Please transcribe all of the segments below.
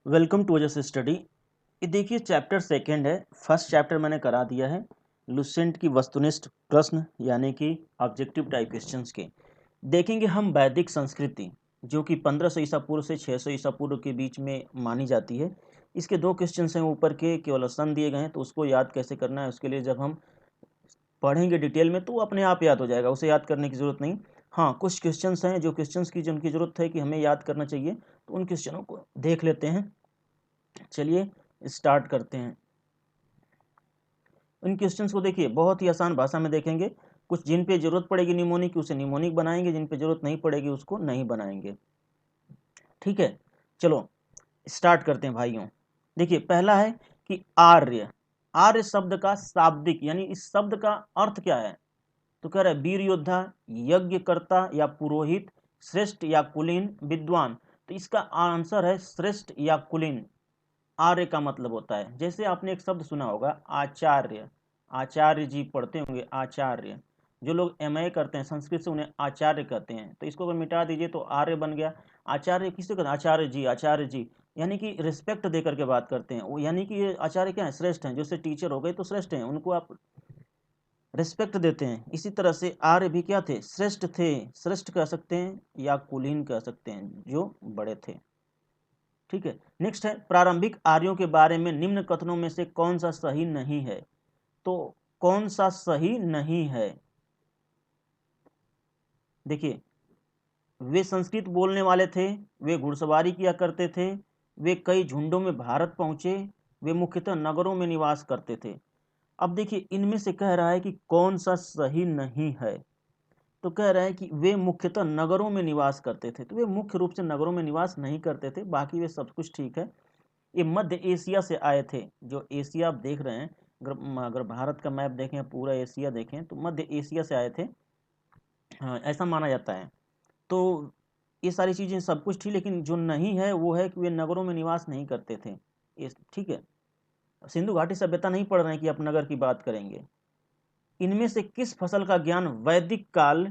Welcome to Ajas study. ये देखिए chapter second है। फर्स्ट चैप्टर मैंने करा दिया है लुसेंट की वस्तुनिष्ठ प्रश्न यानी कि ऑब्जेक्टिव टाइप क्वेश्चंस के। देखेंगे हम वैदिक संस्कृति जो कि 1500 ईसा पूर्व से 600 ईसा पूर्व के बीच में मानी जाती है। इसके दो क्वेश्चंस हैं ऊपर के, केवल सन दिए गए हैं, तो उसको याद कैसे करना है उसके लिए जब हम पढ़ेंगे डिटेल में तो वो अपने आप याद हो जाएगा, उसे याद करने की ज़रूरत नहीं। हाँ, कुछ क्वेश्चंस हैं जो क्वेश्चंस की जिनकी ज़रूरत है कि हमें याद करना चाहिए, तो उन क्वेश्चनों को देख लेते हैं। चलिए स्टार्ट करते हैं। इन क्वेश्चंस को देखिए, बहुत ही आसान भाषा में देखेंगे। कुछ जिन पे जरूरत पड़ेगी निमोनिक की उसे निमोनिक बनाएंगे, जिन पे जरूरत नहीं पड़ेगी उसको नहीं बनाएंगे। ठीक है, चलो स्टार्ट करते हैं भाइयों। देखिए पहला है कि आर्य। आर्य शब्द का शाब्दिक यानी इस शब्द का अर्थ क्या है? तो कह रहा है वीर योद्धा, यज्ञकर्ता या पुरोहित, श्रेष्ठ या कुलीन, विद्वान। तो इसका आंसर है श्रेष्ठ या कुलीन। आर्य का मतलब होता है, जैसे आपने एक शब्द सुना होगा आचार्य, आचार्य जी पढ़ते होंगे आचार्य। जो लोग एमए करते हैं संस्कृत से उन्हें आचार्य कहते हैं, तो इसको अगर मिटा दीजिए तो आर्य बन गया। आचार्य किसे कहते हैं? आचार्य जी, आचार्य जी, यानी कि रिस्पेक्ट दे करके बात करते हैं वो, यानी कि ये आचार्य क्या है? श्रेष्ठ हैं। जैसे टीचर हो गए तो श्रेष्ठ हैं, उनको आप रिस्पेक्ट देते हैं। इसी तरह से आर्य भी क्या थे? श्रेष्ठ थे। श्रेष्ठ कह सकते हैं या कुलीन कह सकते हैं, जो बड़े थे। ठीक है, नेक्स्ट है प्रारंभिक आर्यों के बारे में निम्न कथनों में से कौन सा सही नहीं है? तो कौन सा सही नहीं है? देखिए, वे संस्कृत बोलने वाले थे, वे घुड़सवारी किया करते थे, वे कई झुंडों में भारत पहुंचे, वे मुख्यतः नगरों में निवास करते थे। अब देखिए इनमें से कह रहा है कि कौन सा सही नहीं है। तो कह रहा है कि वे मुख्यतः नगरों में निवास करते थे, तो वे मुख्य रूप से नगरों में निवास नहीं करते थे, बाकी वे सब कुछ ठीक है। ये मध्य एशिया से आए थे। जो एशिया आप देख रहे हैं, अगर भारत का मैप देखें, पूरा एशिया देखें, तो मध्य एशिया से आए थे। हाँ, ऐसा माना जाता है। तो ये सारी चीज़ें सब कुछ थी, लेकिन जो नहीं है वो है कि वे नगरों में निवास नहीं करते थे। इस ठीक है, सिंधु घाटी सभ्यता नहीं पढ़ रहे हैं कि आप नगर की बात करेंगे। इनमें से किस फसल का ज्ञान वैदिक काल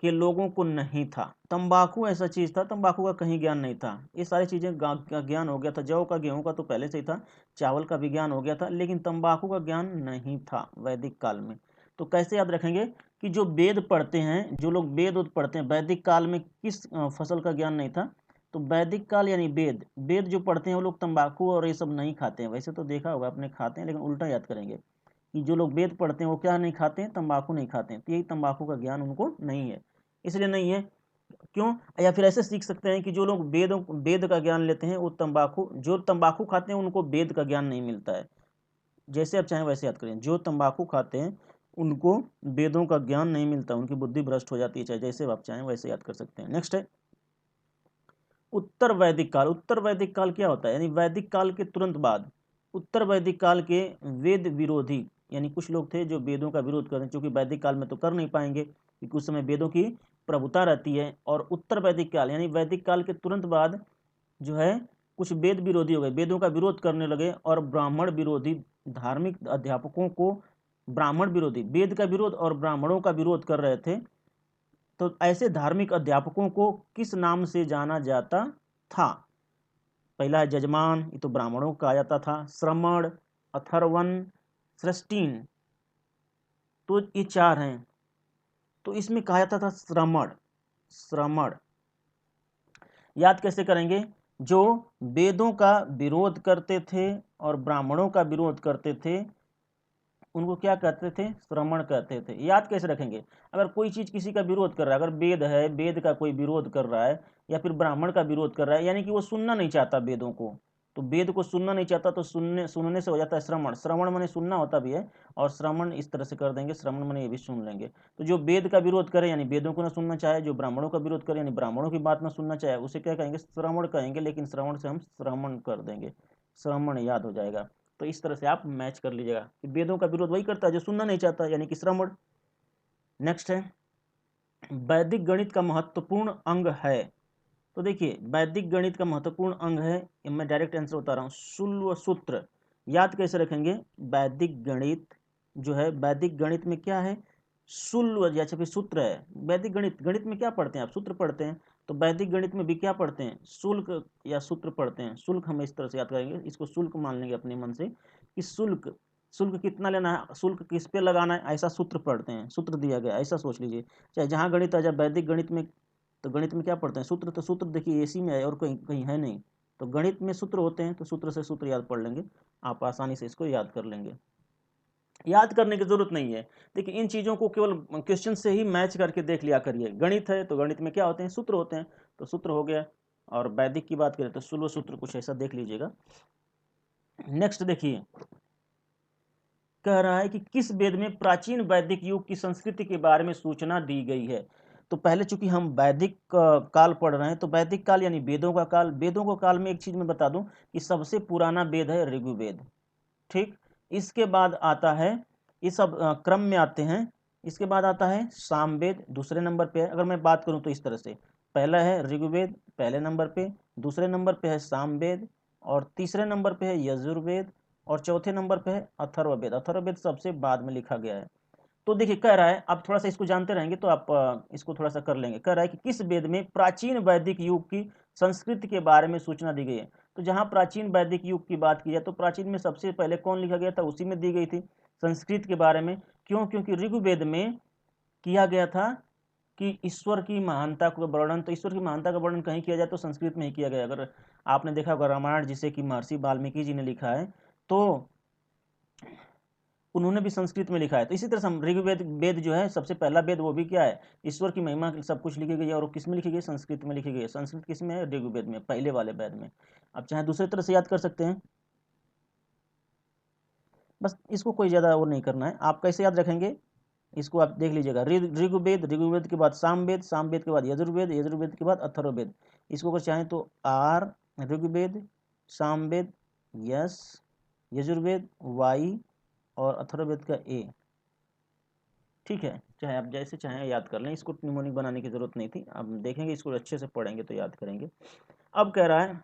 के लोगों को नहीं था? तंबाकू ऐसा चीज था, तंबाकू का कहीं ज्ञान नहीं था। ये सारी चीजें का ज्ञान हो गया था, जौ का गेहूं का तो पहले से ही था, चावल का भी ज्ञान हो गया था, लेकिन तंबाकू का ज्ञान नहीं था वैदिक काल में। तो कैसे याद रखेंगे कि जो वेद पढ़ते हैं, जो लोग वेद पढ़ते हैं, वैदिक काल में किस फसल का ज्ञान नहीं था? तो वैदिक काल यानी वेद, वेद जो पढ़ते हैं वो लोग तंबाकू और ये सब नहीं खाते हैं। वैसे तो देखा होगा आपने, खाते हैं, लेकिन उल्टा याद करेंगे कि जो लोग वेद पढ़ते हैं वो क्या नहीं खाते हैं? तंबाकू नहीं खाते हैं। तो यही तंबाकू का ज्ञान उनको नहीं है, इसलिए नहीं है। क्यों? या फिर ऐसे सीख सकते हैं कि जो लोग वेद का ज्ञान लेते हैं वो जो तंबाकू खाते हैं उनको वेद का ज्ञान नहीं मिलता है। जैसे आप चाहें वैसे याद करें, जो तंबाकू खाते हैं उनको वेदों का ज्ञान नहीं मिलता, उनकी बुद्धि भ्रष्ट हो जाती है। चाहे जैसे आप चाहें वैसे याद कर सकते हैं। नेक्स्ट है उत्तर वैदिक काल। उत्तर वैदिक काल क्या होता है? यानी वैदिक काल के तुरंत बाद उत्तर वैदिक काल के वेद विरोधी, यानी कुछ लोग थे जो वेदों का विरोध करते हैं, क्योंकि वैदिक काल में तो कर नहीं पाएंगे क्योंकि उस समय वेदों की प्रभुता रहती है। और उत्तर वैदिक काल यानी वैदिक काल के तुरंत बाद जो है कुछ वेद विरोधी हो गए, वेदों का विरोध करने लगे, और ब्राह्मण विरोधी धार्मिक अध्यापकों को, ब्राह्मण विरोधी, वेद का विरोध और ब्राह्मणों का विरोध कर रहे थे। तो ऐसे धार्मिक अध्यापकों को किस नाम से जाना जाता था? पहला है जजमान, ये तो ब्राह्मणों का आ जाता था, श्रमण, अथर्वन, सृष्टिन। तो ये चार हैं, तो इसमें कहा जाता था श्रमण। श्रमण याद कैसे करेंगे? जो वेदों का विरोध करते थे और ब्राह्मणों का विरोध करते थे उनको क्या कहते थे? श्रमण कहते थे। याद कैसे रखेंगे? अगर कोई चीज किसी का विरोध कर रहा है, अगर वेद है, वेद का कोई विरोध कर रहा है या फिर ब्राह्मण का विरोध कर रहा है, यानी कि वो सुनना नहीं चाहता वेदों को, तो वेद को सुनना नहीं चाहता, तो सुनने से हो जाता है श्रवण। श्रवण माने सुनना होता भी है, और श्रवण इस तरह से कर देंगे, श्रवण माने ये भी सुन लेंगे। तो जो वेद का विरोध करे यानी वेदों को ना सुनना चाहे, जो ब्राह्मणों का विरोध करे यानी ब्राह्मणों की बात ना सुनना चाहे, उसे क्या कहेंगे? श्रवण कहेंगे, लेकिन श्रवण से हम श्रवण कर देंगे, श्रवण याद हो जाएगा। तो इस तरह से आप मैच कर लीजिएगा कि वेदों का विरोध वही करता है जो सुनना नहीं चाहता, यानी कि श्रवण। नेक्स्ट है वैदिक गणित का महत्वपूर्ण अंग है। तो देखिए वैदिक गणित का महत्वपूर्ण अंग है, मैं डायरेक्ट आंसर बता रहा हूँ, शुल्व सूत्र। याद कैसे रखेंगे? वैदिक गणित जो है, वैदिक गणित में क्या है? शुल्व या फिर सूत्र है। वैदिक गणित, गणित में क्या पढ़ते हैं आप? सूत्र पढ़ते हैं। तो वैदिक गणित में भी क्या पढ़ते हैं, शुल्क या सूत्र पढ़ते हैं। शुल्क हम इस तरह से याद करेंगे, इसको शुल्क मान लेंगे अपने मन से कि शुल्क, शुल्क कितना लेना है, शुल्क किस पे लगाना है, ऐसा सूत्र पढ़ते हैं। सूत्र दिया गया ऐसा सोच लीजिए, चाहे जहाँ गणित आ जाए, वैदिक गणित में तो गणित में क्या पढ़ते हैं, सूत्र। तो सूत्र देखिए इसी में है और कहीं कहीं है नहीं। तो गणित में सूत्र होते हैं, तो सूत्र से सूत्र याद पढ़ लेंगे, आप आसानी से इसको याद कर लेंगे। याद करने की जरूरत नहीं है। देखिए इन चीज़ों को केवल क्वेश्चन से ही मैच करके देख लिया करिए। गणित है तो गणित में क्या होते हैं, सूत्र होते हैं, तो सूत्र हो गया। और वैदिक की बात करें तो सुलभ सूत्र कुछ ऐसा देख लीजिएगा। नेक्स्ट देखिए, कह रहा है कि किस वेद में प्राचीन वैदिक युग की संस्कृति के बारे में सूचना दी गई है। तो पहले चूंकि हम वैदिक काल पढ़ रहे हैं, तो वैदिक काल यानी वेदों का काल। वेदों का काल में एक चीज मैं बता दूं कि सबसे पुराना वेद है ऋग्वेद। ठीक, इसके बाद आता है, इस सब क्रम में आते हैं, इसके बाद आता है सामवेद, दूसरे नंबर पे है। अगर मैं बात करूं तो इस तरह से, पहला है ऋग्वेद पहले नंबर पे, दूसरे नंबर पे है सामवेद, और तीसरे नंबर पे है यजुर्वेद, और चौथे नंबर पे है अथर्ववेद। अथर्ववेद सबसे बाद में लिखा गया है। तो देखिए कह रहा है, आप थोड़ा सा इसको जानते रहेंगे तो आप इसको थोड़ा सा कर लेंगे। कह रहा है कि किस वेद में प्राचीन वैदिक युग की संस्कृति के बारे में सूचना दी गई है। तो जहां प्राचीन वैदिक युग की बात की जाए तो प्राचीन में सबसे पहले कौन लिखा गया था, उसी में दी गई थी संस्कृत के बारे में। क्यों, क्योंकि ऋग्वेद में किया गया था कि ईश्वर की महानता का वर्णन, तो ईश्वर की महानता का वर्णन कहीं किया जाए तो संस्कृत में ही किया गया। अगर आपने देखा होगा रामायण जिसे कि महर्षि वाल्मीकि जी ने लिखा है, तो उन्होंने भी संस्कृत में लिखा है। तो इसी तरह से हम ऋग्वेद, वेद जो है सबसे पहला वेद, वो भी क्या है, ईश्वर की महिमा सब कुछ लिखी गई है। और किस में लिखी गई, संस्कृत में लिखी गई है। संस्कृत किस में है, ऋग्वेद में, पहले वाले वेद में। अब चाहे दूसरे तरह से याद कर सकते हैं, बस इसको कोई ज़्यादा वो नहीं करना है। आप कैसे याद रखेंगे इसको आप देख लीजिएगा। ऋग्वेद, ऋग्वेद के बाद सामवेद, सामवेद के बाद यजुर्वेद, यजुर्वेद के बाद अथर्ववेद। इसको अगर चाहें तो R Rigveda, Samaveda S, Yajurveda Y, और अथर्ववेद का ए। ठीक है, चाहे आप जैसे चाहें याद कर लें, इसको निमोनिक बनाने की जरूरत नहीं थी। अब देखेंगे इसको अच्छे से पढ़ेंगे तो याद करेंगे। अब कह रहा है,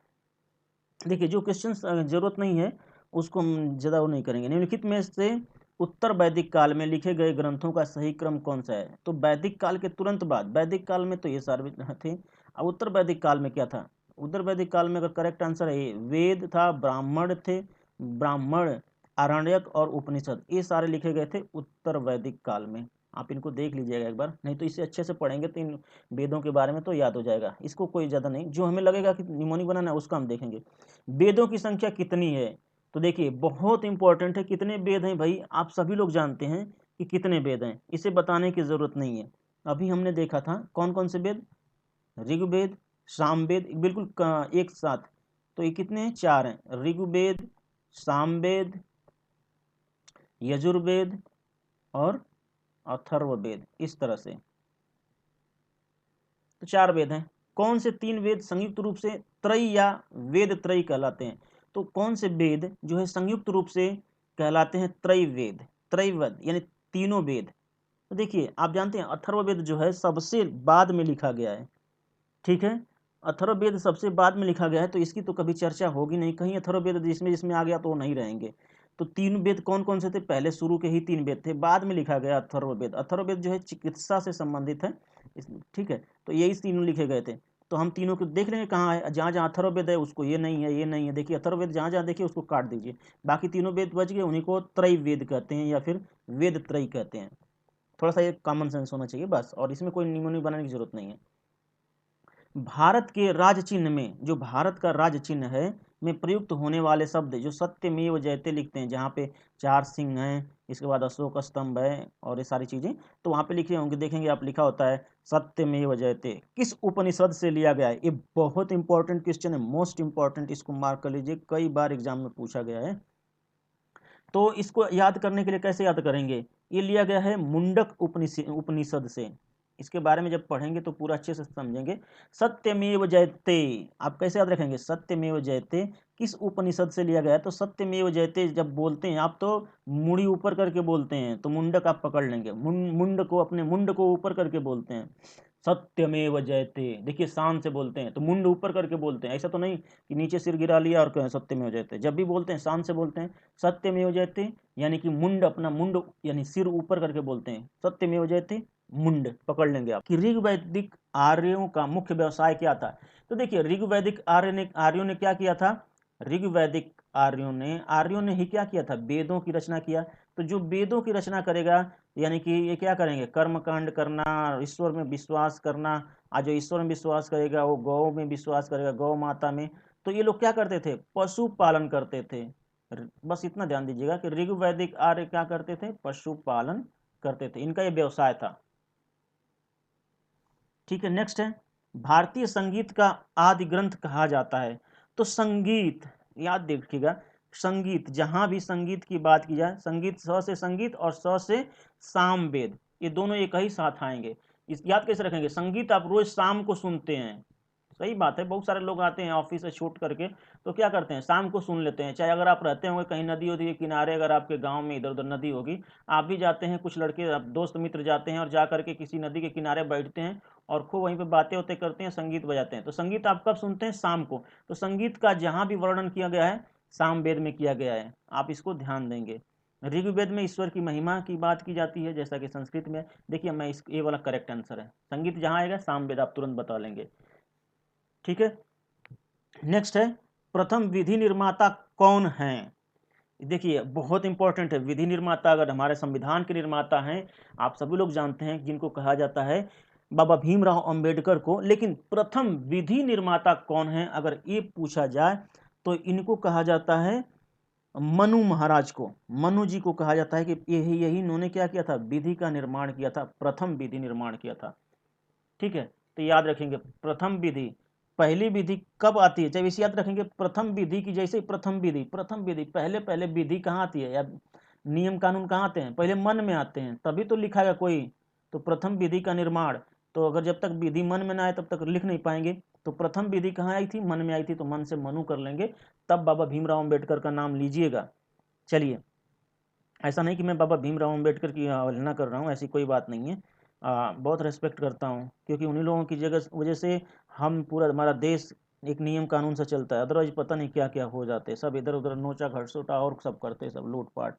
देखिए जो क्वेश्चन जरूरत नहीं है उसको हम ज़्यादा वो नहीं करेंगे। निम्नलिखित में से उत्तर वैदिक काल में लिखे गए ग्रंथों का सही क्रम कौन सा है। तो वैदिक काल के तुरंत बाद, वैदिक काल में तो ये सारे थे। अब उत्तर वैदिक काल में क्या था, उत्तर वैदिक काल में अगर करेक्ट आंसर है, वेद था, ब्राह्मण थे, ब्राह्मण, आरण्यक और उपनिषद, ये सारे लिखे गए थे उत्तर वैदिक काल में। आप इनको देख लीजिएगा एक बार, नहीं तो इसे अच्छे से पढ़ेंगे तो इन वेदों के बारे में तो याद हो जाएगा। इसको कोई ज़्यादा नहीं, जो हमें लगेगा कि निमोनिक बनाना है उसका हम देखेंगे। वेदों की संख्या कितनी है, तो देखिए बहुत इंपॉर्टेंट है। कितने वेद हैं भाई, आप सभी लोग जानते हैं कि कितने वेद हैं, इसे बताने की जरूरत नहीं है। अभी हमने देखा था कौन कौन से वेद, ऋग्वेद, सामवेद, बिल्कुल एक साथ। तो ये कितने हैं, चार हैं, ऋग्वेद, सामवेद, यजुर्वेद और अथर्ववेद, इस तरह से तो चार वेद हैं। कौन से तीन वेद संयुक्त रूप से त्रयी या वेद त्रयी कहलाते हैं। तो कौन से वेद जो है संयुक्त रूप से कहलाते हैं त्रयी वेद, त्रयी वेद यानी तीनों वेद। तो देखिए आप जानते हैं अथर्ववेद जो है सबसे बाद में लिखा गया है। ठीक है, अथर्ववेद सबसे बाद में लिखा गया है, तो इसकी तो कभी चर्चा होगी नहीं। कहीं अथर्ववेद जिसमें जिसमें आ गया तो वो नहीं रहेंगे। तो तीन वेद कौन कौन से थे, पहले शुरू के ही तीन वेद थे, बाद में लिखा गया अथर्ववेद। अथर्ववेद जो है चिकित्सा से संबंधित है। ठीक है, तो यही तीनों लिखे गए थे। तो हम तीनों को देख लेंगे कहाँ है, जहाँ जहाँ अथर्ववेद है उसको ये नहीं है, ये नहीं है। देखिए अथर्ववेद जहाँ जहाँ देखिए उसको काट दीजिए, बाकी तीनों वेद बच गए, उन्हीं को त्रय वेद कहते हैं या फिर वेद त्रय कहते हैं। थोड़ा सा ये कॉमन सेंस होना चाहिए बस, और इसमें कोई निमोनिक बनाने की जरूरत नहीं है। भारत के राज चिन्ह में, जो भारत का राज चिन्ह है में प्रयुक्त होने वाले शब्द जो सत्यमेव जयते लिखते हैं, जहाँ पे चार सिंह हैं, इसके बाद अशोक स्तंभ है और ये सारी चीजें, तो वहाँ पे लिखे होंगे, देखेंगे आप, लिखा होता है सत्यमेव जयते। किस उपनिषद से लिया गया है, ये बहुत इंपॉर्टेंट क्वेश्चन है, मोस्ट इंपॉर्टेंट, इसको मार्क कर लीजिए, कई बार एग्जाम में पूछा गया है। तो इसको याद करने के लिए कैसे याद करेंगे, ये लिया गया है मुंडक उपनिषद से। इसके बारे में जब पढ़ेंगे तो पूरा अच्छे से समझेंगे। सत्यमेव जयते, आप कैसे याद रखेंगे, सत्यमेव जयते किस उपनिषद से लिया गया है। तो सत्यमेव जयते जब बोलते हैं आप तो मुड़ी ऊपर करके बोलते हैं, तो मुंडक आप पकड़ लेंगे, मुंड को, अपने मुंड को ऊपर करके बोलते हैं, सत्यमेव जयते। देखिए शान से बोलते हैं तो मुंड ऊपर करके बोलते हैं, ऐसा तो नहीं कि नीचे सिर गिरा लिया और कहें सत्यमेव जयते। जब भी बोलते हैं शान से बोलते हैं, सत्यमेव जयते, यानी कि मुंड, अपना मुंड यानी सिर ऊपर करके बोलते हैं, सत्यमेव जयते। मुंड पकड़ लेंगे आप कि ऋग्वैदिक आर्यों का मुख्य व्यवसाय क्या था। तो देखिए ऋग्वैदिक आर्यों ने क्या किया था, ऋग्वैदिक आर्यों ने ही क्या किया था, वेदों की रचना किया। तो जो वेदों की रचना करेगा, यानी कि ये क्या करेंगे, कर्मकांड करना, ईश्वर में विश्वास करना। आज जो ईश्वर में विश्वास करेगा वो गौ में विश्वास करेगा, गौ माता में। तो ये लोग क्या करते थे, पशु पालन करते थे। बस इतना ध्यान दीजिएगा कि ऋग्वैदिक आर्य क्या करते थे, पशुपालन करते थे, इनका ये व्यवसाय था। ठीक है, नेक्स्ट है, भारतीय संगीत का आदि ग्रंथ कहा जाता है। तो संगीत याद देखिएगा, संगीत जहां भी संगीत की बात की जाए, संगीत स से संगीत और स से सामवेद, ये दोनों एक ही साथ आएंगे। इस याद कैसे रखेंगे, संगीत आप रोज शाम को सुनते हैं, सही बात है, बहुत सारे लोग आते हैं ऑफिस से छूट करके, तो क्या करते हैं, शाम को सुन लेते हैं। चाहे अगर आप रहते होंगे कहीं नदी उदी के किनारे, अगर आपके गांव में इधर उधर नदी होगी, आप भी जाते हैं, कुछ लड़के दोस्त मित्र जाते हैं और जा करके किसी नदी के किनारे बैठते हैं और खूब वहीं पे बातें होते करते हैं, संगीत बजाते हैं। तो संगीत आप कब सुनते हैं, शाम को। तो संगीत का जहां भी वर्णन किया गया है, सामवेद में किया गया है, आप इसको ध्यान देंगे। ऋग्वेद में ईश्वर की महिमा की बात की जाती है, जैसा कि संस्कृत में। देखिए मैं इस ये वाला करेक्ट आंसर है, संगीत जहां आएगा सामवेद आप तुरंत बता लेंगे। ठीक है, नेक्स्ट है, प्रथम विधि निर्माता कौन है। देखिए बहुत इंपॉर्टेंट है, विधि निर्माता अगर हमारे संविधान के निर्माता हैं, आप सभी लोग जानते हैं जिनको कहा जाता है बाबा भीमराव अंबेडकर को। लेकिन प्रथम विधि निर्माता कौन है अगर ये पूछा जाए, तो इनको कहा जाता है मनु महाराज को, मनु जी को कहा जाता है कि यही यही इन्होंने क्या किया था, विधि का निर्माण किया था, प्रथम विधि निर्माण किया था। ठीक है, तो याद रखेंगे प्रथम विधि, पहली विधि कब आती है, जब इसे याद रखेंगे प्रथम विधि की, जैसे प्रथम विधि पहले पहले विधि कहाँ आती है, या नियम कानून कहाँ आते हैं, पहले मन में आते हैं, तभी तो लिखाएगा कोई। तो प्रथम विधि का निर्माण, तो अगर जब तक विधि मन में ना आए तब तक लिख नहीं पाएंगे। तो प्रथम विधि कहाँ आई थी, मन में आई थी, तो मन से मनु कर लेंगे, तब बाबा भीमराव अम्बेडकर का नाम लीजिएगा। चलिए, ऐसा नहीं कि मैं बाबा भीमराव अम्बेडकर की अवहेलना कर रहा हूँ, ऐसी कोई बात नहीं है। बहुत रेस्पेक्ट करता हूँ, क्योंकि उन्हीं लोगों की वजह से हम पूरा हमारा देश एक नियम कानून से चलता है, अदरवाइज पता नहीं क्या क्या हो जाते, सब इधर उधर नोचा घटसोटा और सब करते, सब लूटपाट।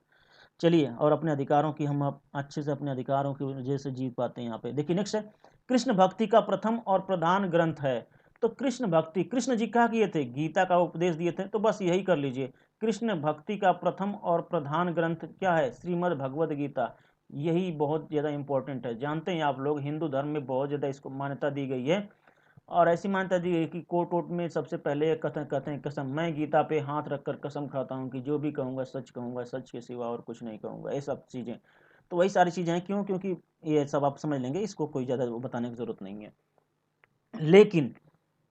चलिए, और अपने अधिकारों की हम अच्छे से अपने अधिकारों की वजह से जीत पाते हैं यहाँ पे। देखिए नेक्स्ट है, कृष्ण भक्ति का प्रथम और प्रधान ग्रंथ है। तो कृष्ण भक्ति, कृष्ण जी क्या किए थे, गीता का उपदेश दिए थे, तो बस यही कर लीजिए। कृष्ण भक्ति का प्रथम और प्रधान ग्रंथ क्या है, श्रीमद् भगवद गीता। यही बहुत ज़्यादा इंपॉर्टेंट है, जानते हैं आप लोग हिंदू धर्म में बहुत ज़्यादा इसको मान्यता दी गई है, और ऐसी मान्यता दी गई कि कोर्ट वोट में सबसे पहले कथन कहते हैं कसम, मैं गीता पे हाथ रखकर कसम खाता हूँ कि जो भी कहूँगा सच कहूँगा, सच के सिवा और कुछ नहीं कहूँगा, ये सब चीज़ें। तो वही सारी चीज़ें हैं, क्यों, क्योंकि ये सब आप समझ लेंगे, इसको कोई ज़्यादा बताने की जरूरत नहीं है। लेकिन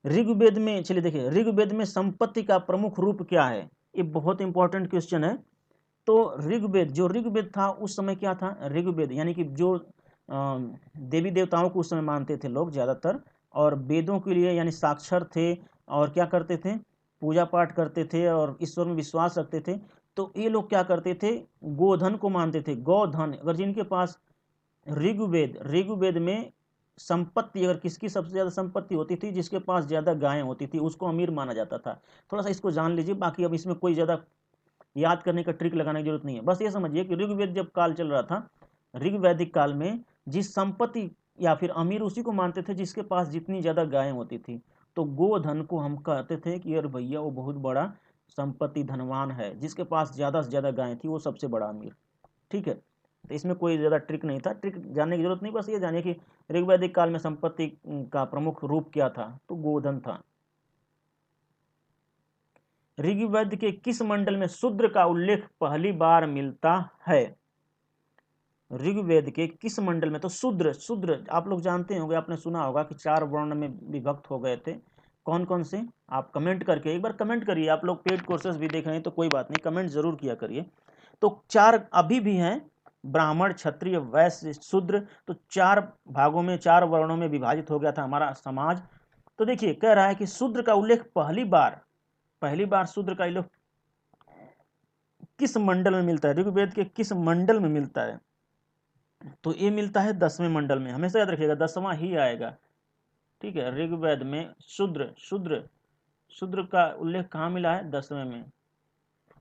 ऋग्वेद में, चलिए देखिए, ऋग्वेद में संपत्ति का प्रमुख रूप क्या है, ये बहुत इंपॉर्टेंट क्वेश्चन है। तो ऋग्वेद, जो ऋग्वेद था उस समय क्या था, ऋग्वेद यानी कि जो देवी देवताओं को उस समय मानते थे लोग ज़्यादातर, और वेदों के लिए यानी साक्षर थे, और क्या करते थे, पूजा पाठ करते थे और ईश्वर में विश्वास रखते थे। तो ये लोग क्या करते थे, गोधन को मानते थे, गौधन। अगर जिनके पास ऋग्वेद में संपत्ति, अगर किसकी सबसे ज़्यादा संपत्ति होती थी, जिसके पास ज़्यादा गायें होती थी, उसको अमीर माना जाता था। थोड़ा सा इसको जान लीजिए, बाकी अब इसमें कोई ज़्यादा याद करने का ट्रिक लगाने की जरूरत नहीं है। बस ये समझिए कि ऋग्वेद जब काल चल रहा था, ऋग्वैदिक काल में जिस संपत्ति या फिर अमीर उसी को मानते थे जिसके पास जितनी ज़्यादा गायें होती थी। तो गोधन को हम कहते थे कि यार भैया वो बहुत बड़ा संपत्ति धनवान है, जिसके पास ज़्यादा से ज़्यादा गायें थी वो सबसे बड़ा अमीर। ठीक है, तो इसमें कोई ज़्यादा ट्रिक नहीं था, ट्रिक जानने की जरूरत नहीं, बस ये जानिए कि ऋग्वैदिक काल में संपत्ति का प्रमुख रूप क्या था, तो गोधन था। ऋग्वेद के किस मंडल में शूद्र का उल्लेख पहली बार मिलता है, ऋग्वेद के किस मंडल में। तो शूद्र, शूद्र आप लोग जानते होंगे, आपने सुना होगा कि 4 वर्ण में विभक्त हो गए थे, कौन कौन से, आप कमेंट करके एक बार कमेंट करिए। आप लोग पेड कोर्सेज भी देख रहे हैं तो कोई बात नहीं, कमेंट जरूर किया करिए। तो 4 अभी भी हैं, ब्राह्मण, क्षत्रिय, वैश्य, शूद्र। तो 4 भागों में, 4 वर्णों में विभाजित हो गया था हमारा समाज। तो देखिए कह रहा है कि शूद्र का उल्लेख पहली बार शूद्र का उल्लेख किस मंडल में मिलता है, ऋग्वेद के किस मंडल में मिलता है। तो ये मिलता है 10वें मंडल में, हमेशा याद रखिएगा 10वां ही आएगा। ठीक है, ऋग्वेद में शूद्र शूद्र शूद्र का उल्लेख कहाँ मिला है, 10वें में।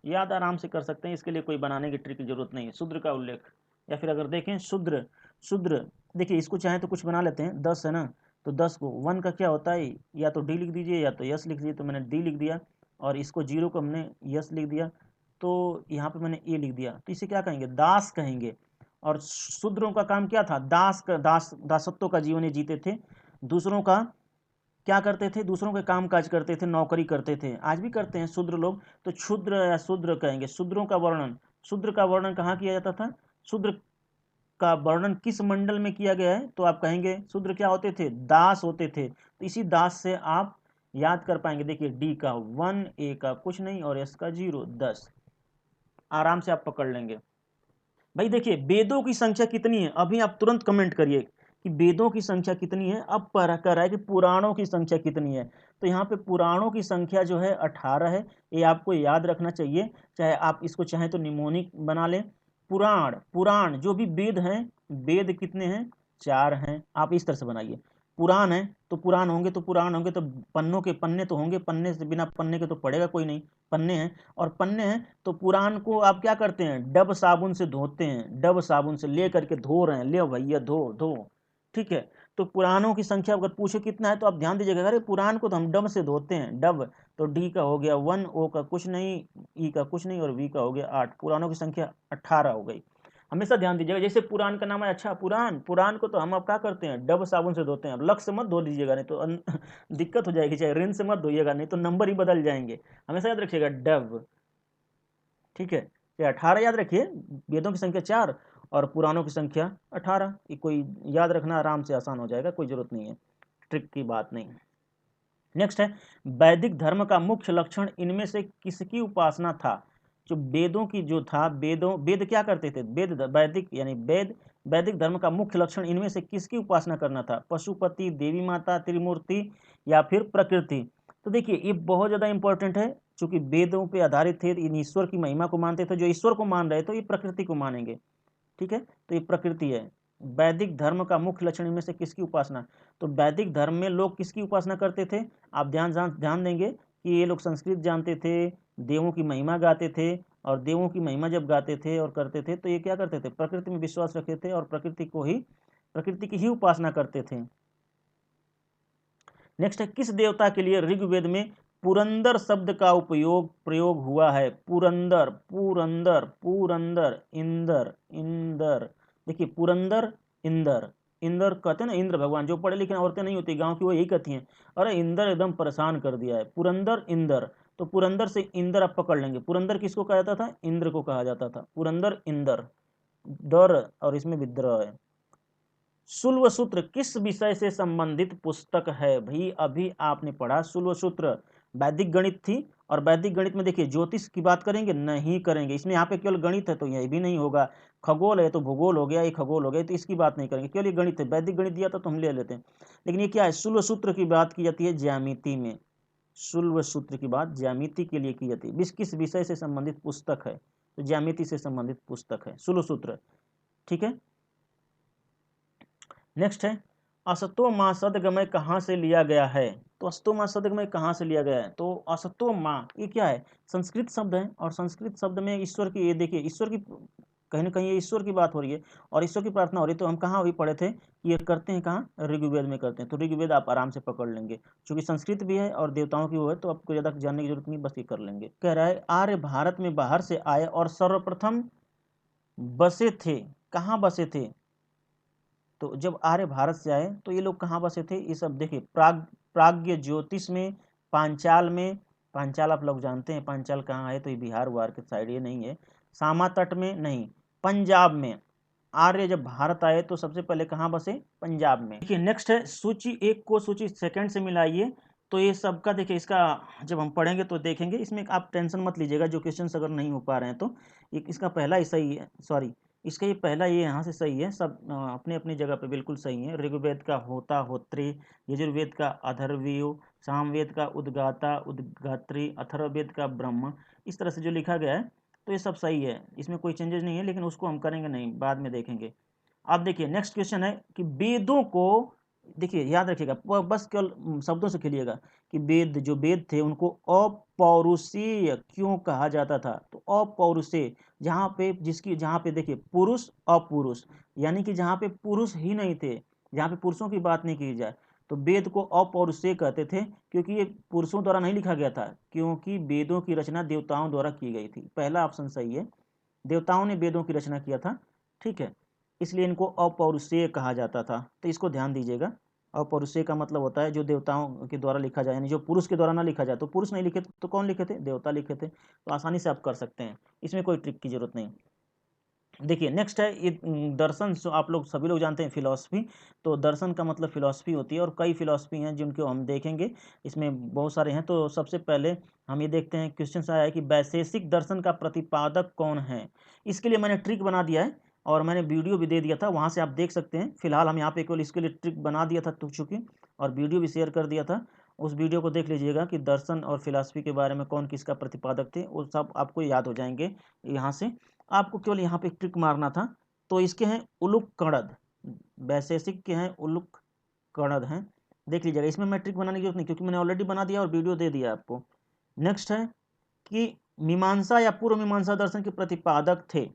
याद आराम से कर सकते हैं, इसके लिए कोई बनाने की ट्रिक की जरूरत नहीं है, शूद्र का उल्लेख। या फिर अगर देखें शूद्र, शूद्र देखिए इसको चाहे तो कुछ बना लेते हैं, 10 है ना, तो 10 को 1 का क्या होता है, या तो डी लिख दीजिए या तो यस लिख दीजिए, तो मैंने डी लिख दिया, और इसको 0 को हमने यस लिख दिया, तो यहाँ पे मैंने ए लिख दिया, तो इसे क्या कहेंगे, दास कहेंगे। और शूद्रों का काम क्या था, दासत्व का जीवन ये जीते थे, दूसरों का क्या करते थे, दूसरों के काम काज करते थे, नौकरी करते थे, आज भी करते हैं शूद्र लोग, तो क्षुद्र या शूद्र कहेंगे। शूद्रों का वर्णन, शूद्र का वर्णन कहाँ किया जाता था, शूद्र का वर्णन किस मंडल में किया गया है, तो आप कहेंगे शूद्र क्या होते थे, दास होते थे, तो इसी दास से आप याद कर पाएंगे। देखिए डी का 1, ए का कुछ नहीं, और एस का 0, 10 आराम से आप पकड़ लेंगे। भाई देखिए वेदों की संख्या कितनी है, अभी आप तुरंत कमेंट करिए कि वेदों की संख्या कितनी है। अब पर कह रहा है कि पुराणों की संख्या कितनी है, तो यहाँ पे पुराणों की संख्या जो है 18 है, ये आपको याद रखना चाहिए, चाहे आप इसको चाहे तो निमोनिक बना लें। पुराण, पुराण जो भी वेद हैं, वेद कितने हैं, 4 हैं, आप इस तरह से बनाइए। पुराण है तो पुराण होंगे, तो पुराण होंगे तो पन्नों के पन्ने तो होंगे, पन्ने से बिना पन्ने के तो पड़ेगा कोई नहीं, पन्ने हैं, और पन्ने हैं तो पुराण को आप क्या करते हैं, डब साबुन से धोते हैं, डब साबुन से ले करके धो रहे हैं, ले भैया धो धो, ठीक है। तो पुराणों की संख्या अगर पूछे कितना है, तो आप ध्यान दीजिएगा, अरे पुराण को तो हम डब से धोते हैं, डब, तो डी का हो गया 1, ओ का कुछ नहीं, ई का कुछ नहीं, और वी का हो गया 8, पुराणों की संख्या 18 हो गई। हमेशा ध्यान दीजिएगा, जैसे पुराण का नाम है, अच्छा पुराण, पुराण को तो हम अब क्या करते हैं, डब साबुन से धोते हैं, अब लक से मत धो लीजिएगा, नहीं तो दिक्कत हो जाएगी, चाहे रिन से मत धोइएगा, नहीं तो नंबर ही बदल जाएंगे, हमेशा याद रखिएगा डब, ठीक है। ये 18 याद रखिए, वेदों की संख्या 4 और पुराणों की संख्या 18, ये कोई याद रखना आराम से आसान हो जाएगा, कोई जरूरत नहीं है, ट्रिक की बात नहीं। नेक्स्ट है, वैदिक धर्म का मुख्य लक्षण इनमें से किसकी उपासना था। जो वेदों की जो था, वेद क्या करते थे, वेद वैदिक यानी वेद, वैदिक धर्म का मुख्य लक्षण इनमें से किसकी उपासना करना था, पशुपति, देवी माता, त्रिमूर्ति, या फिर प्रकृति। तो देखिए ये बहुत ज्यादा इंपॉर्टेंट है, चूंकि वेदों पे आधारित थे, इन ईश्वर की महिमा को मानते थे, जो ईश्वर को मान रहे तो ये प्रकृति को मानेंगे, ठीक है, तो ये प्रकृति है। वैदिक धर्म का मुख्य लक्षण इनमें से किसकी उपासना, तो वैदिक धर्म में लोग किसकी उपासना करते थे, आप ध्यान देंगे कि ये लोग संस्कृत जानते थे, देवों की महिमा गाते थे, और देवों की महिमा जब गाते थे और करते थे, तो ये क्या करते थे, प्रकृति में विश्वास रखते थे, और प्रकृति की ही उपासना करते थे। नेक्स्ट है, किस देवता के लिए ऋग्वेद में पुरंदर शब्द का प्रयोग हुआ है, पुरंदर, पुरंदर, पुरंदर, इंदर, इंदर, देखिए पुरंदर, इंदर, इंदर कहते हैं ना, इंद्र भगवान, जो पढ़े लिखे औरतें नहीं होती गांव की वो यही कहती हैं, अरे इंदर एकदम परेशान कर दिया है, पुरंदर, इंदर, तो पुरंदर से इंदर आप पकड़ लेंगे, पुरंदर किसको कहा जाता था, इंद्र को कहा जाता था, पुरंदर, इंदर, दर और इसमें विद्रोह है। शुल्व सूत्र किस विषय से संबंधित पुस्तक है, भाई अभी आपने पढ़ा शुल्व सूत्र, वैदिक गणित थी, और वैदिक गणित में देखिए ज्योतिष की बात करेंगे नहीं करेंगे, इसमें यहाँ पे केवल गणित है तो यह भी नहीं होगा, खगोल है तो भूगोल हो गया, ये खगोल हो गया, तो इसकी बात नहीं करेंगे, केवल ये गणित है, वैदिक गणित दिया था तो हम ले लेते हैं, लेकिन ये क्या है, शुल्व सूत्र की बात की जाती है ज्यामिति में, शुल्व सूत्र की बात ज्यामिति के लिए की जाती है, किस विषय से संबंधित पुस्तक है, तो ज्यामिति से संबंधित पुस्तक है शुल्व सूत्र, ठीक है। नेक्स्ट है, असतो माँ सदगमय कहाँ से लिया गया है, तो असतो माँ सदगमय कहाँ से लिया गया है, तो असतो माँ ये क्या है, संस्कृत शब्द है, और संस्कृत शब्द में ईश्वर की, ये देखिए ईश्वर की कहीं ना कहीं ये ईश्वर की बात हो रही है, और ईश्वर की प्रार्थना हो रही है, तो हम कहाँ अभी पढ़े थे कि ये करते हैं कहाँ, ऋग्वेद में करते हैं, तो ऋग्वेद आप आराम से पकड़ लेंगे, क्योंकि संस्कृत भी है और देवताओं की वो है, तो आपको ज़्यादा जानने की जरूरत नहीं, बस ये कर लेंगे। कह रहा है, आर्य भारत में बाहर से आए और सर्वप्रथम बसे थे, कहाँ बसे थे, तो जब आर्य भारत से आए तो ये लोग कहाँ बसे थे, ये सब देखिए, प्राग्ञ ज्योतिष में, पांचाल में, पांचाल आप लोग जानते हैं पांचाल कहाँ है, तो ये बिहार वार के साइड ये नहीं है, सामा तट में नहीं, पंजाब में, आर्य जब भारत आए तो सबसे पहले कहाँ बसे, पंजाब में। देखिए नेक्स्ट है, सूची 1 को सूची 2 से मिलाइए, तो ये सबका देखिए, इसका जब हम पढ़ेंगे तो देखेंगे, इसमें आप टेंशन मत लीजिएगा, जो क्वेश्चंस अगर नहीं हो पा रहे हैं तो इसका पहला ही सही है, सॉरी इसका ये पहला ये यहाँ से सही है, सब अपने अपनी जगह पे बिल्कुल सही है। ऋग्वेद का होता होत्री, यजुर्वेद का अथर्वणीय, सामवेद का उद्गाता उद्गात्री, अथर्ववेद का ब्रह्म, इस तरह से जो लिखा गया है तो ये सब सही है, इसमें कोई चेंजेस नहीं है, लेकिन उसको हम करेंगे नहीं, बाद में देखेंगे। अब देखिए नेक्स्ट क्वेश्चन है कि वेदों को देखिए याद रखिएगा, बस केवल शब्दों से खेलिएगा कि वेद, जो वेद थे उनको अपौरुषीय क्यों कहा जाता था। तो अपौरुषेय जहाँ पे, जिसकी जहाँ पे देखिए पुरुष अपुरुष, यानी कि जहाँ पे पुरुष ही नहीं थे, जहाँ पे पुरुषों की बात नहीं की जाए, तो वेद को अपौरुषेय कहते थे, क्योंकि ये पुरुषों द्वारा नहीं लिखा गया था, क्योंकि वेदों की रचना देवताओं द्वारा की गई थी। पहला ऑप्शन सही है, देवताओं ने वेदों की रचना किया था, ठीक है, इसलिए इनको अपौरुषेय कहा जाता था। तो इसको ध्यान दीजिएगा, अपौरुषेय का मतलब होता है जो देवताओं के द्वारा लिखा जाए, यानी जो पुरुष के द्वारा ना लिखा जाए। तो पुरुष नहीं लिखे तो कौन लिखे थे? देवता लिखे थे। तो आसानी से आप कर सकते हैं, इसमें कोई ट्रिक की जरूरत नहीं। देखिए नेक्स्ट है ये दर्शन, जो आप लोग सभी लोग जानते हैं फिलॉसफी। तो दर्शन का मतलब फिलॉसफी होती है, और कई फिलॉसफी हैं जिनको हम देखेंगे, इसमें बहुत सारे हैं। तो सबसे पहले हम ये देखते हैं, क्वेश्चन आया है कि वैशेषिक दर्शन का प्रतिपादक कौन है। इसके लिए मैंने ट्रिक बना दिया है, और मैंने वीडियो भी दे दिया था, वहाँ से आप देख सकते हैं। फिलहाल हम यहाँ पे केवल इसके लिए ट्रिक बना दिया था तो चूँकि, और वीडियो भी शेयर कर दिया था। उस वीडियो को देख लीजिएगा कि दर्शन और फिलॉसफी के बारे में कौन किसका प्रतिपादक थे, वो सब आपको याद हो जाएंगे यहाँ से। आपको केवल यहाँ पे ट्रिक मारना था। तो इसके हैं उलुक कणद, वैशेषिक के हैं उलुक कणद हैं, देख लीजिएगा। इसमें मैं ट्रिक बनाने की जरूरत नहीं, क्योंकि मैंने ऑलरेडी बना दिया और वीडियो दे दिया आपको। नेक्स्ट है कि मीमांसा या पूर्व मीमांसा दर्शन के प्रतिपादक थे।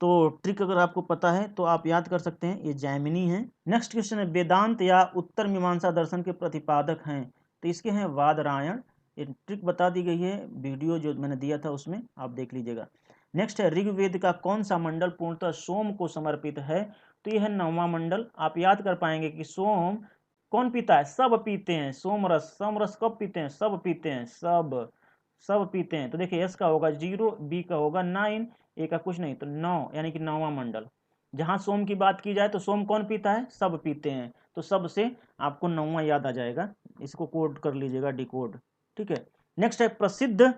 तो ट्रिक अगर आपको पता है तो आप याद कर सकते हैं, ये जैमिनी है। नेक्स्ट क्वेश्चन है, वेदांत या उत्तर मीमांसा दर्शन के प्रतिपादक हैं। तो इसके हैं वादरायण। ये ट्रिक बता दी गई है, वीडियो जो मैंने दिया था उसमें आप देख लीजिएगा। नेक्स्ट है, ऋग्वेद का कौन सा मंडल पूर्णतः सोम को समर्पित है। तो यह है 9वां मंडल। आप याद कर पाएंगे कि सोम कौन पीता है? सब पीते हैं। सोमरस, सोमरस कब पीते हैं? सब पीते हैं, सब पीते हैं। तो देखिए एस का होगा 0, बी का होगा 9, ए का कुछ नहीं, तो 9, यानी कि 9वां मंडल। जहां सोम की बात की जाए तो सोम कौन पीता है? सब पीते हैं। तो सब से आपको 9वां याद आ जाएगा। इसको कोड कर लीजिएगा, डिकोड, ठीक है। नेक्स्ट है, प्रसिद्ध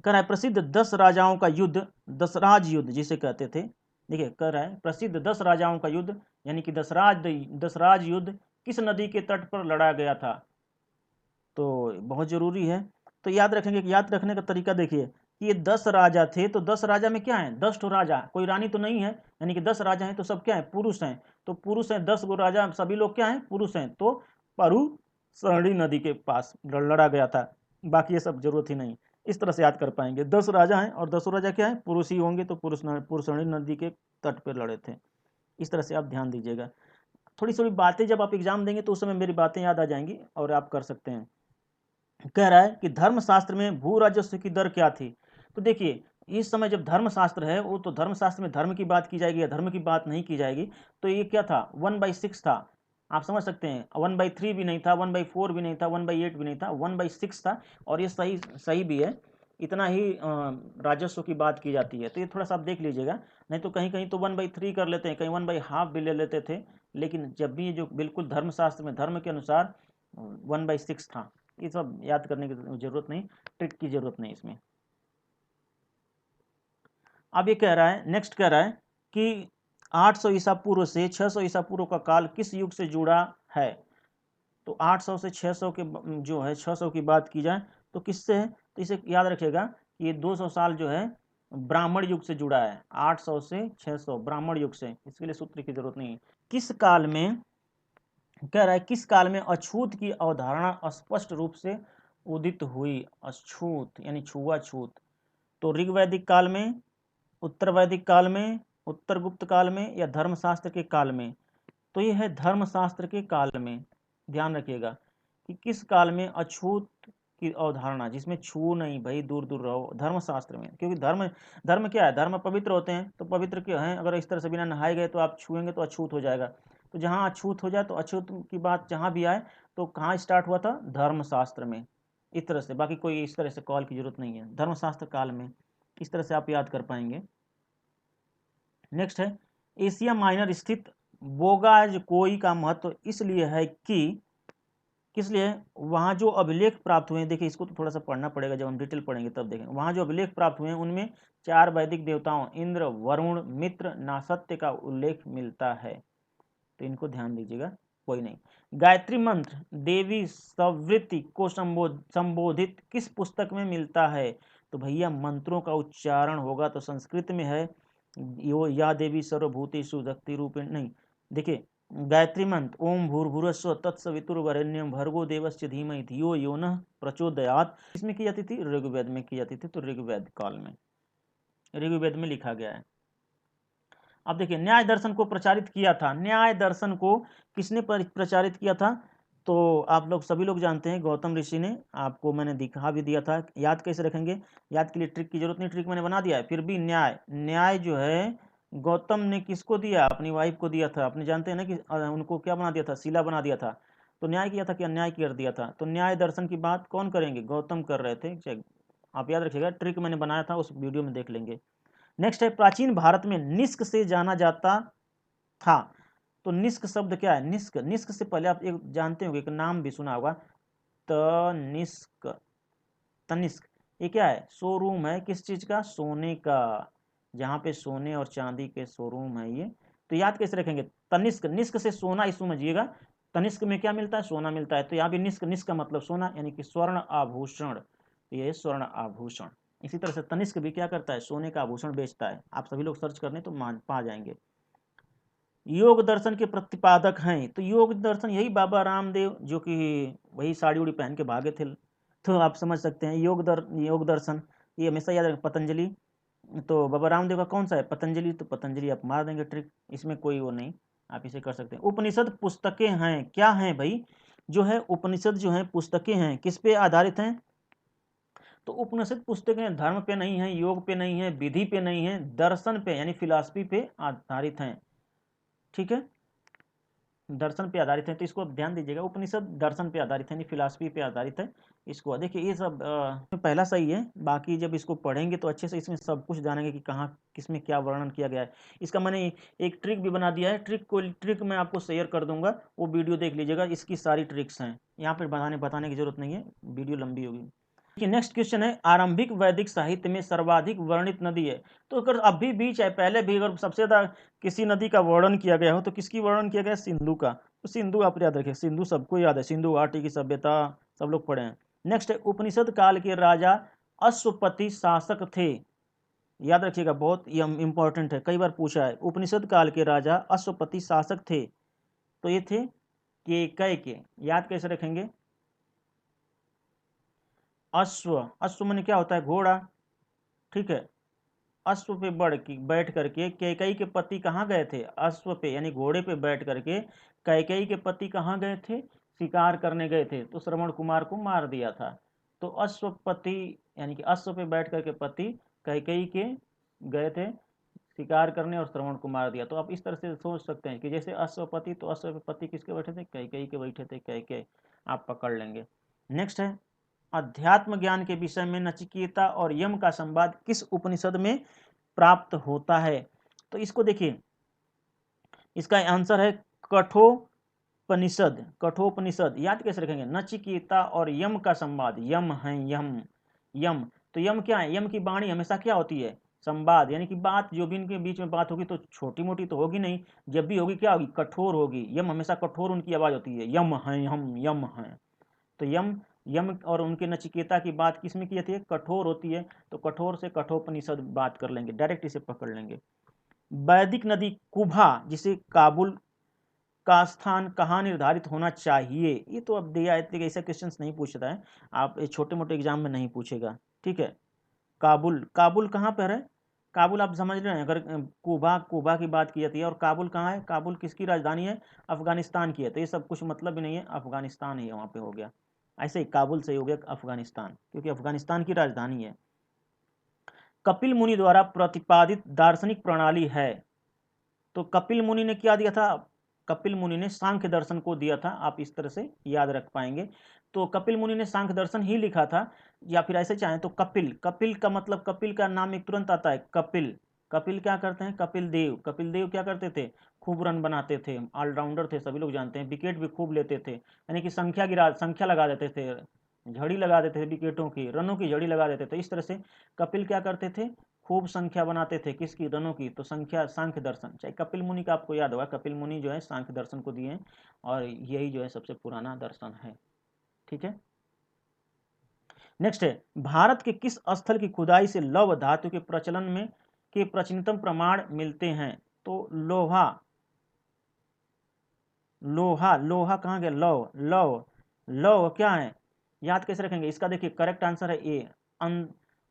कर रहा है, प्रसिद्ध 10 राजाओं का युद्ध, दशराज युद्ध जिसे कहते थे। देखिए कर रहा है, प्रसिद्ध 10 राजाओं का युद्ध, यानी कि दशराज युद्ध किस नदी के तट पर लड़ा गया था। तो बहुत जरूरी है। तो याद रखेंगे, याद रखने का तरीका देखिए कि ये 10 राजा थे, तो 10 राजा में क्या है? 10 ठो राजा, कोई रानी तो नहीं है, यानी कि 10 राजा हैं तो सब क्या है? पुरुष हैं। तो पुरुष हैं, 10 गो राजा, सभी लोग क्या हैं? पुरुष हैं। तो परु सरणी नदी के पास लड़ा गया था। बाकी ये सब जरूरत ही नहीं, इस तरह से याद कर पाएंगे। 10 राजा हैं और 10 राजा क्या है? पुरुष ही होंगे, तो पुरुषणी नदी के तट पर लड़े थे। इस तरह से आप ध्यान दीजिएगा। थोड़ी थोड़ी बातें जब आप एग्जाम देंगे तो उस समय मेरी बातें याद आ जाएंगी और आप कर सकते हैं। कह रहा है कि धर्मशास्त्र में भू राजस्व की दर क्या थी। तो देखिए इस समय जब धर्मशास्त्र है, वो तो धर्मशास्त्र में धर्म की बात की जाएगी या धर्म की बात नहीं की जाएगी। तो ये क्या था? 1/6 था। आप समझ सकते हैं, 1/3 भी नहीं था, 1/4 भी नहीं था, 1/8 भी नहीं था, 1/6 था। और ये सही सही भी है, इतना ही राजस्व की बात की जाती है। तो ये थोड़ा सा आप देख लीजिएगा, नहीं तो कहीं कहीं तो 1/3 कर लेते हैं, कहीं 1/2 भी ले लेते थे। लेकिन जब भी जो बिल्कुल धर्मशास्त्र में धर्म के अनुसार 1/6 था। ये सब याद करने की जरूरत नहीं, ट्रिक की जरूरत नहीं इसमें। अब ये कह रहा है, नेक्स्ट कह रहा है कि 800 ईसा पूर्व से 600 ईसा पूर्व का काल किस युग से जुड़ा है। तो 800 से 600 के जो है 600 की बात की जाए तो किससे है? तो इसे याद रखेगा कि ये 200 साल जो है ब्राह्मण युग से जुड़ा है। 800 से 600 ब्राह्मण युग से, इसके लिए सूत्र की जरूरत नहीं है। किस काल में, कह रहा है किस काल में अछूत की अवधारणा स्पष्ट रूप से उदित हुई। अछूत यानी छुआछूत। तो ऋग वैदिक काल में, उत्तर वैदिक काल में, उत्तर गुप्त काल में, या धर्मशास्त्र के काल में। तो ये है धर्मशास्त्र के काल में। ध्यान रखिएगा कि किस काल में अछूत की अवधारणा, जिसमें छू नहीं भाई, दूर दूर रहो, धर्मशास्त्र में। क्योंकि धर्म, धर्म क्या है? धर्म पवित्र होते हैं, तो पवित्र क्यों हैं? अगर इस तरह से बिना नहाए गए तो आप छुएंगे तो अछूत हो जाएगा। तो जहाँ अछूत हो जाए, तो अछूत की बात जहाँ भी आए तो कहाँ स्टार्ट हुआ था? धर्मशास्त्र में। इस तरह से, बाकी कोई इस तरह से कॉल की जरूरत नहीं है, धर्मशास्त्र काल में। इस तरह से आप याद कर पाएंगे। नेक्स्ट है, एशिया माइनर स्थित बोगाजकोई का महत्व इसलिए है कि, किस लिए? वहाँ जो अभिलेख प्राप्त हुए हैं, देखिए इसको तो थोड़ा सा पढ़ना पड़ेगा, जब हम डिटेल पढ़ेंगे तब देखेंगे। वहाँ जो अभिलेख प्राप्त हुए हैं उनमें 4 वैदिक देवताओं इंद्र, वरुण, मित्र, नासत्य का उल्लेख मिलता है। तो इनको ध्यान दीजिएगा, कोई नहीं। गायत्री मंत्र देवी सवृत्ति को संबोधित किस पुस्तक में मिलता है। तो भैया मंत्रों का उच्चारण होगा तो संस्कृत में है, यो या देवी सर्वभूतेषु शक्ति रूपेण, नहीं देखिए गायत्री मंत्र ओम भूर्भुवस्सुवः तत्सवितुर्वरेण्यं भर्गो देवस्य धीमहि धियो यो नः प्रचोदयात्, इसमें की जाती थी, ऋग्वेद में की जाती थी। तो ऋग्वेद काल में, ऋग्वेद में लिखा गया है। अब देखिए न्याय दर्शन को प्रचारित किया था, न्याय दर्शन को किसने प्रचारित किया था? तो आप लोग सभी लोग जानते हैं, गौतम ऋषि ने। आपको मैंने दिखा भी दिया था। याद कैसे रखेंगे? याद के लिए ट्रिक की जरूरत नहीं, ट्रिक मैंने बना दिया है। फिर भी न्याय जो है गौतम ने किसको दिया? अपनी वाइफ को दिया था। अपने जानते हैं ना कि उनको क्या बना दिया था? शिला बना दिया था। तो न्याय किया था कि अन्याय कर दिया था? तो न्याय दर्शन की बात कौन करेंगे? गौतम कर रहे थे। आप याद रखिएगा, ट्रिक मैंने बनाया था, उस वीडियो में देख लेंगे। नेक्स्ट है, प्राचीन भारत में निष्क से जाना जाता था। तो निष्क शब्द क्या है? निष्क, निष्क से पहले आप एक जानते होंगे, एक नाम भी सुना होगा, तनिष्क। तनिष्क ये क्या है? शोरूम है। किस चीज का? सोने का। जहां पे सोने और चांदी के शोरूम है ये। तो याद कैसे रखेंगे? तनिष्क, निष्क से सोना ही समझिएगा। तनिष्क में क्या मिलता है? सोना मिलता है। तो यहाँ भी निष्क, निष्क का मतलब सोना, यानी कि स्वर्ण आभूषण। ये स्वर्ण आभूषण। इसी तरह से तनिष्क भी क्या करता है? सोने का आभूषण बेचता है। आप सभी लोग सर्च करने तो पा जाएंगे। योग दर्शन के प्रतिपादक हैं। तो योग दर्शन यही बाबा रामदेव, जो कि वही साड़ी उड़ी पहन के भागे थे। तो आप समझ सकते हैं योग दर्शन, ये हमेशा याद रखें। पतंजलि, तो बाबा रामदेव का कौन सा है? पतंजलि। तो पतंजलि आप मार देंगे ट्रिक, इसमें कोई वो नहीं, आप इसे कर सकते हैं। उपनिषद पुस्तकें हैं, क्या हैं भाई? जो है उपनिषद जो है पुस्तकें हैं, किस पे आधारित हैं? तो उपनिषद पुस्तकें धर्म पे नहीं है, योग पे नहीं है, विधि पे नहीं है, दर्शन पे यानी फिलॉसफी पे आधारित हैं। ठीक है, दर्शन पे आधारित है। तो इसको ध्यान दीजिएगा, उपनिषद दर्शन पे आधारित है, यानी फिलॉसफी पे आधारित है। इसको देखिए, ये सब पहला सही है। बाकी जब इसको पढ़ेंगे तो अच्छे से इसमें सब कुछ जानेंगे कि कहाँ किसमें क्या वर्णन किया गया है। इसका मैंने एक ट्रिक भी बना दिया है। ट्रिक मैं आपको शेयर कर दूंगा, वो वीडियो देख लीजिएगा। इसकी सारी ट्रिक्स हैं, यहाँ पर बताने की जरूरत नहीं है, वीडियो लंबी होगी। नेक्स्ट क्वेश्चन है, आरंभिक वैदिक साहित्य में सर्वाधिक वर्णित नदी है। तो अगर अभी भी चाहे पहले भी अगर सबसे ज्यादा किसी नदी का वर्णन किया गया हो तो किसकी वर्णन किया गया? सिंधु का। तो सिंधु आप याद रखें, सिंधु सबको याद है, सिंधु घाटी की सभ्यता सब लोग पढ़े हैं। नेक्स्ट है, उपनिषद काल के राजा अश्वपति शासक थे। याद रखिएगा, बहुत इंपॉर्टेंट है, कई बार पूछा है। उपनिषद काल के राजा अश्वपति शासक थे। तो ये थे केकय के। याद कैसे रखेंगे? अश्व, अश्व मन क्या होता है? घोड़ा। ठीक है, अश्व पे बैठ करके कैकेयी के पति कहाँ गए थे? अश्व पे यानी घोड़े पे बैठ करके कैकेयी के पति कहाँ गए थे? शिकार करने गए थे। तो श्रवण कुमार को मार दिया था। तो अश्वपति यानी कि अश्व पे बैठ करके पति कैकेयी के गए थे शिकार करने, और श्रवण को मार दिया। तो आप इस तरह से सोच सकते हैं कि जैसे अश्वपति, तो अश्व पे पति किसके बैठे थे? कैकेयी के बैठे थे। कैकेयी आप पकड़ लेंगे। नेक्स्ट है, अध्यात्म ज्ञान के विषय में नचिकेता और यम का संवाद किस उपनिषद में प्राप्त होता है? तो इसको देखिए, इसका आंसर है कठोपनिषद। कठोपनिषद याद कैसे रखेंगे? नचिकेता और यम का संवाद, यम है, यम यम। तो यम क्या है? यम की वाणी हमेशा क्या होती है? संवाद, यानी कि बात जो भी इनके बीच में बात होगी तो छोटी मोटी तो होगी नहीं, जब भी होगी क्या होगी? कठोर होगी। यम हमेशा कठोर उनकी आवाज होती है, यम है, हम यम है। तो यम यम और उनके नचिकेता की बात किसमें की जाती है? कठोर होती है। तो कठोर से कठोपनिषद बात कर लेंगे, डायरेक्ट इसे पकड़ लेंगे। वैदिक नदी कुभा, जिसे काबुल का स्थान कहाँ निर्धारित होना चाहिए? ये तो अब दिया है, ऐसा क्वेश्चंस नहीं पूछता है, आप छोटे मोटे एग्जाम में नहीं पूछेगा। ठीक है, काबुल, काबुल कहाँ पर है? काबुल आप समझ रहे हैं, अगर कुबा की बात की जाती है, और काबुल कहाँ है? काबुल किसकी राजधानी है? अफगानिस्तान की है। तो ये सब कुछ मतलब भी नहीं है, अफगानिस्तान ही है, वहाँ पे हो गया। ऐसे ही काबुल से हो गया अफगानिस्तान, क्योंकि अफगानिस्तान की राजधानी है। कपिल मुनि द्वारा प्रतिपादित दार्शनिक प्रणाली है। तो कपिल मुनि ने क्या दिया था? कपिल मुनि ने सांख्य दर्शन को दिया था। आप इस तरह से याद रख पाएंगे। तो कपिल मुनि ने सांख्य दर्शन ही लिखा था, या फिर ऐसे चाहें तो कपिल, कपिल का मतलब, कपिल का नाम एक तुरंत आता है, कपिल। कपिल क्या करते हैं? कपिल देव। कपिल देव क्या करते थे? खूब रन बनाते थे, ऑलराउंडर थे, सभी लोग जानते हैं। विकेट भी खूब लेते थे, यानी कि संख्या लगा देते थे, झड़ी लगा देते थे, विकेटों की, रनों की झड़ी लगा देते थे। इस तरह से कपिल क्या करते थे? खूब संख्या बनाते थे, किसकी? रनों की। तो संख्या, सांख्य दर्शन, चाहे कपिल मुनि का आपको याद होगा, कपिल मुनि जो है सांख्य दर्शन को दिए हैं, और यही जो है सबसे पुराना दर्शन है। ठीक है, नेक्स्ट है, भारत के किस स्थल की खुदाई से लौह धातु के प्रचलन में के प्राचीनतम प्रमाण मिलते हैं? तो लोहा, लोहा, लोहा कहाँ गया, लौ, लौ, लौ क्या है, याद कैसे रखेंगे इसका, देखिए करेक्ट आंसर है ए,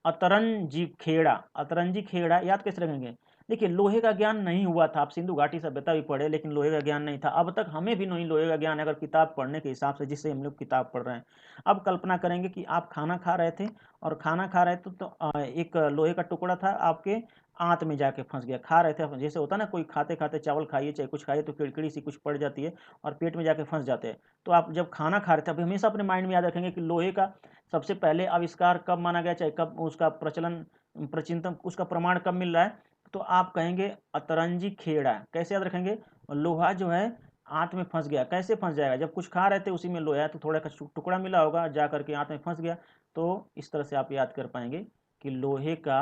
अतरंजी खेड़ा, अतरंजी खेड़ा याद कैसे रखेंगे। देखिए लोहे का ज्ञान नहीं हुआ था, आप सिंधु घाटी सभ्यता भी पढ़े लेकिन लोहे का ज्ञान नहीं था, अब तक हमें भी नहीं लोहे का ज्ञान है अगर किताब पढ़ने के हिसाब से जिससे हम लोग किताब पढ़ रहे हैं। अब कल्पना करेंगे कि आप खाना खा रहे थे और खाना खा रहे थे तो एक लोहे का टुकड़ा था आपके आंत में जाके फंस गया, खा रहे थे, जैसे होता ना कोई खाते खाते चावल खाइए चाहे कुछ खाइए तो किड़किड़ी सी कुछ पड़ जाती है और पेट में जाके फंस जाते हैं। तो आप जब खाना खा रहे थे, अभी हमेशा अपने माइंड में याद रखेंगे कि लोहे का सबसे पहले आविष्कार कब माना गया, चाहे कब उसका प्रचलन प्रचिंतन उसका प्रमाण कब मिल रहा है, तो आप कहेंगे अतरंजी खेड़ा। कैसे याद रखेंगे, लोहा जो है आंत में फंस गया, कैसे फंस जाएगा, जब कुछ खा रहे थे उसी में लोहा है तो थोड़ा का टुकड़ा मिला होगा जा करके आंत में फंस गया। तो इस तरह से आप याद कर पाएंगे कि लोहे का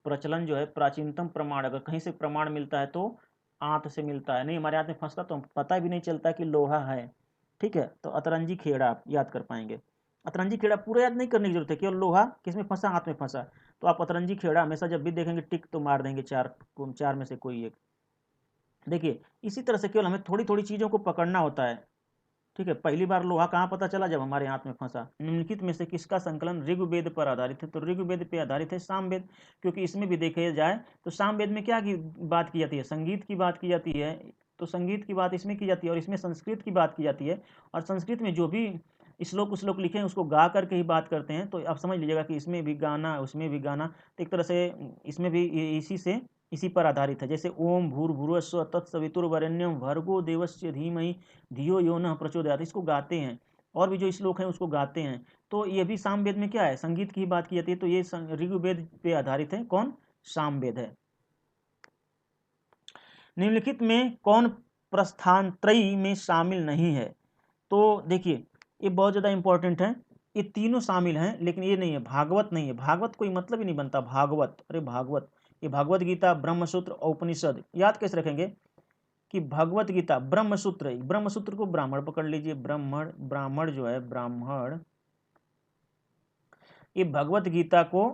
प्रचलन जो है प्राचीनतम प्रमाण अगर कहीं से प्रमाण मिलता है तो आंत से मिलता है, नहीं हमारे हाथ में फंसता तो पता भी नहीं चलता कि लोहा है। ठीक है, तो अतरंजी खेड़ा आप याद कर पाएंगे। अतरंजी खेड़ा पूरा याद नहीं करने की जरूरत है, केवल लोहा किस में फंसा, हाथ में फंसा, तो आप अतरंजी खेड़ा हमेशा जब भी देखेंगे टिक तो मार देंगे, चार चार में से कोई एक। देखिए इसी तरह से केवल हमें थोड़ी थोड़ी चीज़ों को पकड़ना होता है। ठीक है, पहली बार लोहा कहाँ पता चला, जब हमारे हाथ में फंसा। निम्नलिखित में से किसका संकलन ऋग्वेद पर आधारित है, तो ऋग्वेद पे आधारित है सामवेद, क्योंकि इसमें भी देखा जाए तो सामवेद में क्या की बात की जाती है, संगीत की बात की जाती है, तो संगीत की बात इसमें की जाती है और इसमें संस्कृत की बात की जाती है, और संस्कृत में जो भी श्लोक लिखे हैं उसको गा करके ही बात करते हैं, तो आप समझ लीजिएगा कि इसमें भी गाना उसमें भी गाना, तो एक तरह से इसमें भी इसी पर आधारित है। जैसे ओम भूर्भुवस्सुवः तत्सवितुर्वरेण्यं भर्गो देवस्य धीमहि धियो यो न प्रचोदयात, इसको गाते हैं, और भी जो श्लोक हैं उसको गाते हैं। तो ये भी सामवेद में क्या है, संगीत की बात की जाती है, तो ये ऋग्वेद पे आधारित है, कौन, सामवेद है। निम्नलिखित में कौन प्रस्थानत्रयी में शामिल नहीं है, तो देखिए ये बहुत ज़्यादा इंपॉर्टेंट है, ये तीनों शामिल हैं लेकिन ये नहीं है, भागवत नहीं है, भागवत कोई मतलब ही नहीं बनता, भागवत, अरे भागवत, ये भगवत गीता ब्रह्मसूत्र और उपनिषद याद कैसे रखेंगे कि भगवत गीता ब्रह्मसूत्र, ब्रह्मसूत्र को ब्राह्मण पकड़ लीजिए, ब्राह्मण, ब्राह्मण जो है ब्राह्मण, ये भगवत गीता को,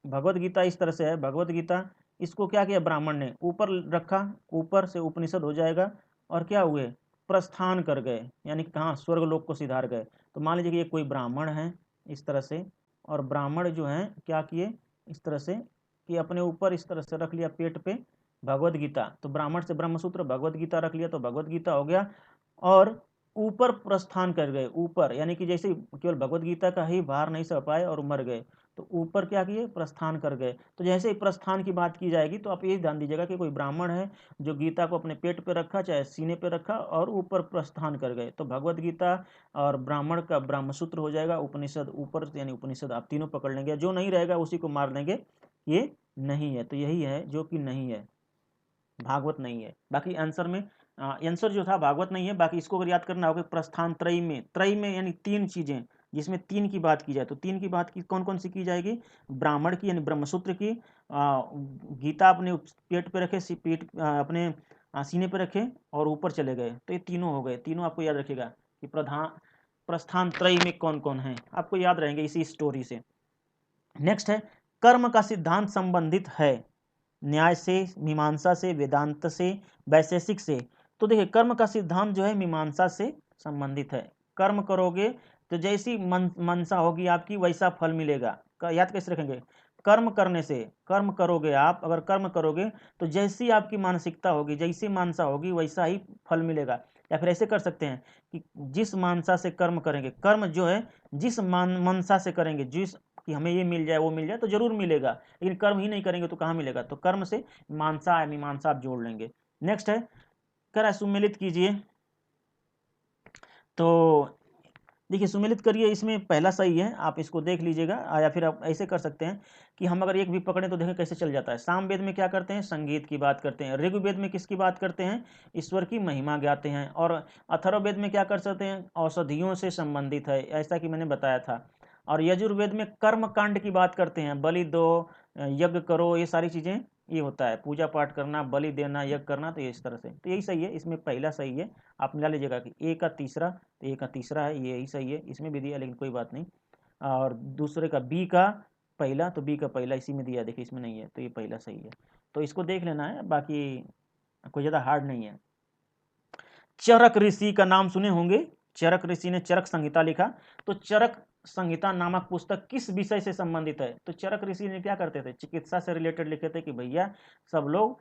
भगवत गीता इस तरह से है, भगवत गीता इसको क्या किया ब्राह्मण ने ऊपर रखा, ऊपर से उपनिषद हो जाएगा, और क्या हुए प्रस्थान कर गए, यानी कहाँ स्वर्गलोक को सिधार गए। तो मान लीजिए कि ये कोई ब्राह्मण है इस तरह से, और ब्राह्मण जो है क्या किए इस तरह से कि अपने ऊपर इस तरह से रख लिया पेट पे भगवत गीता, तो ब्राह्मण से ब्रह्मसूत्र भगवत गीता रख लिया तो भगवत गीता हो गया, और ऊपर प्रस्थान कर गए, ऊपर यानी कि जैसे केवल भगवत गीता का ही भार नहीं सह पाए और मर गए, तो ऊपर क्या किए प्रस्थान कर गए। तो जैसे ही प्रस्थान की बात की जाएगी तो आप ये ध्यान दीजिएगा कि कोई ब्राह्मण है जो गीता को अपने पेट पे रखा चाहे सीने पे रखा और ऊपर प्रस्थान कर गए, तो भगवत गीता और ब्राह्मण का ब्रह्मसूत्र हो जाएगा, उपनिषद ऊपर यानी उपनिषद आप तीनों पकड़ लेंगे, जो नहीं रहेगा उसी को मार देंगे, ये नहीं है, तो यही है जो कि नहीं है, भागवत नहीं है। बाकी आंसर में आंसर जो था भागवत नहीं है, बाकी इसको अगर याद करना होगा प्रस्थान त्रयी में यानी तीन चीजें, जिसमें तीन की बात की जाए तो तीन की बात की कौन कौन सी की जाएगी, ब्राह्मण की यानी ब्रह्मसूत्र की, गीता अपने पेट पे रखे, अपने सीने पे रखे और ऊपर चले गए, तो ये तीनों हो गए, तीनों आपको याद रखेगा कि प्रस्थान त्रयी में कौन कौन है, आपको याद रहेंगे इसी स्टोरी से। नेक्स्ट है कर्म का सिद्धांत संबंधित है न्याय से, मीमांसा से, वेदांत से, वैशेषिक से। तो देखिए कर्म का सिद्धांत जो है मीमांसा से संबंधित है, कर्म करोगे तो जैसी मनसा होगी आपकी वैसा फल मिलेगा, याद कैसे रखेंगे, कर्म करने से, कर्म करोगे आप अगर कर्म करोगे तो जैसी आपकी मानसिकता होगी जैसी मानसा होगी वैसा ही फल मिलेगा। या फिर ऐसे कर सकते हैं कि जिस मानसा से कर्म करेंगे, कर्म जो है जिस मनसा से करेंगे, जिस कि हमें ये मिल जाए वो मिल जाए तो जरूर मिलेगा, लेकिन कर्म ही नहीं करेंगे तो कहाँ मिलेगा, तो कर्म से मानसा मीमांसा आप जोड़ लेंगे। नेक्स्ट है कह रहा है सुमेलित कीजिए, तो देखिए सुमेलित करिए, इसमें पहला सही है, आप इसको देख लीजिएगा, या फिर आप ऐसे कर सकते हैं कि हम अगर एक भी पकड़े तो देखें कैसे चल जाता है। सामवेद में क्या करते हैं, संगीत की बात करते हैं, ऋग्वेद में किसकी बात करते हैं, ईश्वर की महिमा गाते हैं, और अथर्ववेद में क्या कर सकते हैं, औषधियों से संबंधित है, ऐसा कि मैंने बताया था, और यजुर्वेद में कर्म कांड की बात करते हैं, बलि दो, यज्ञ करो, ये सारी चीजें ये होता है, पूजा पाठ करना, बलि देना, यज्ञ करना, तो ये इस तरह से, तो यही सही है, इसमें पहला सही है, आप मिला लीजिएगा कि ए का तीसरा, तो ए का तीसरा है, ये यही सही है, इसमें भी दिया लेकिन कोई बात नहीं, और दूसरे का बी का पहला, तो बी का पहला इसी में दिया, देखिए इसमें नहीं है, तो ये पहला सही है, तो इसको देख लेना है, बाकी कोई ज़्यादा हार्ड नहीं है। चरक ऋषि का नाम सुने होंगे, चरक ऋषि ने चरक संहिता लिखा। तो चरक संहिता नामक पुस्तक किस विषय से संबंधित है? तो चरक ऋषि ने क्या करते थे, चिकित्सा से रिलेटेड लिखे थे कि भैया सब लोग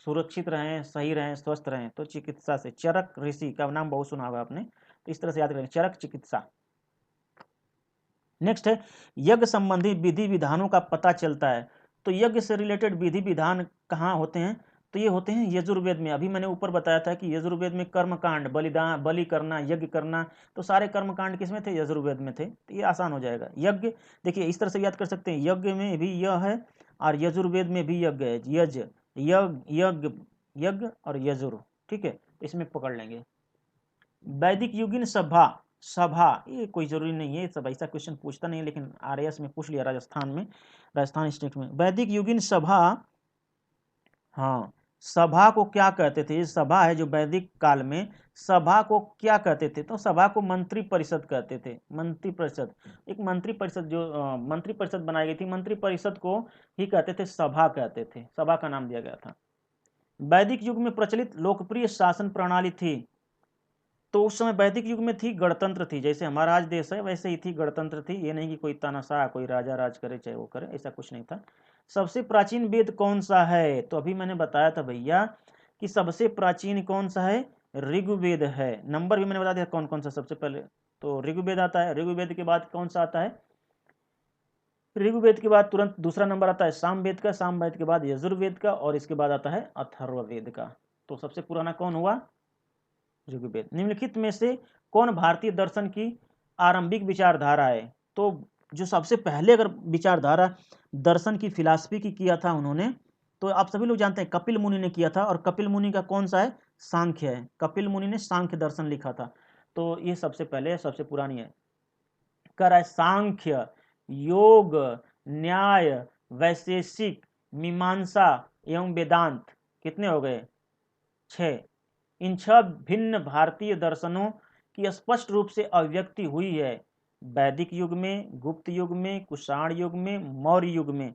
सुरक्षित रहें, सही रहें, स्वस्थ रहें, तो चिकित्सा से। चरक ऋषि का नाम बहुत सुना होगा आपने, तो इस तरह से याद करें, चरक चिकित्सा। नेक्स्ट है यज्ञ संबंधी विधि विधानों का पता चलता है। तो यज्ञ से रिलेटेड विधि विधान कहाँ होते हैं? तो ये होते हैं यजुर्वेद में। अभी मैंने ऊपर बताया था कि यजुर्वेद में कर्मकांड, बलिदान, बलि करना, यज्ञ करना, तो सारे कर्मकांड किसमें थे? यजुर्वेद में थे। तो ये आसान हो जाएगा। यज्ञ देखिए इस तरह से याद कर सकते हैं, यज्ञ में भी यह है और यजुर्वेद में भी यज्ञ है, यज, यज्ञ, यज्ञ, यज्ञ और यजुर, ठीक है, इसमें पकड़ लेंगे। वैदिक युगीन सभा, सभा ये कोई जरूरी नहीं है, सब ऐसा क्वेश्चन पूछता नहीं है, लेकिन आरएएस में पूछ लिया राजस्थान में, राजस्थान स्टेट में। वैदिक युगीन सभा, हाँ, सभा को क्या कहते थे? ये सभा है जो वैदिक काल में, सभा को क्या कहते थे? तो सभा को मंत्री परिषद कहते थे। मंत्री परिषद, एक मंत्री परिषद जो मंत्री परिषद बनाई गई थी, मंत्री परिषद को ही कहते थे, सभा कहते थे, सभा का नाम दिया गया था। वैदिक युग में प्रचलित लोकप्रिय शासन प्रणाली थी। तो उस समय वैदिक युग में थी गणतंत्र थी, जैसे हमारा आज देश है वैसे ही थी, गणतंत्र थी। ये नहीं कि कोई तानाशाह, कोई राजा राज करे चाहे वो करे, ऐसा कुछ नहीं था। सबसे प्राचीन वेद कौन सा है? तो अभी मैंने बताया था भैया कि सबसे प्राचीन कौन सा है? ऋग्वेद है। नंबर भी मैंने बता दिया कौन कौन सा सबसे पहले। तो ऋग्वेद आता है, ऋग्वेद के बाद कौन सा आता है? ऋग्वेद के बाद तुरंत दूसरा नंबर आता है सामवेद का, सामवेद के बाद यजुर्वेद का, और इसके बाद आता है अथर्ववेद का। तो सबसे पुराना कौन हुआ? ऋग्वेद। निम्नलिखित में से कौन भारतीय दर्शन की आरंभिक विचारधारा है? तो जो सबसे पहले अगर विचारधारा दर्शन की, फिलॉसफी की किया था उन्होंने, तो आप सभी लोग जानते हैं कपिल मुनि ने किया था। और कपिल मुनि का कौन सा है? सांख्य है। कपिल मुनि ने सांख्य दर्शन लिखा था। तो ये सबसे पहले, सबसे पुरानी है। कह रहा है सांख्य, योग, न्याय, वैशेषिक, मीमांसा एवं वेदांत, कितने हो गए? 6। इन 6 भिन्न भारतीय दर्शनों की स्पष्ट रूप से अभिव्यक्ति हुई है वैदिक युग में, गुप्त युग में, कुषाण युग में, मौर्य युग में।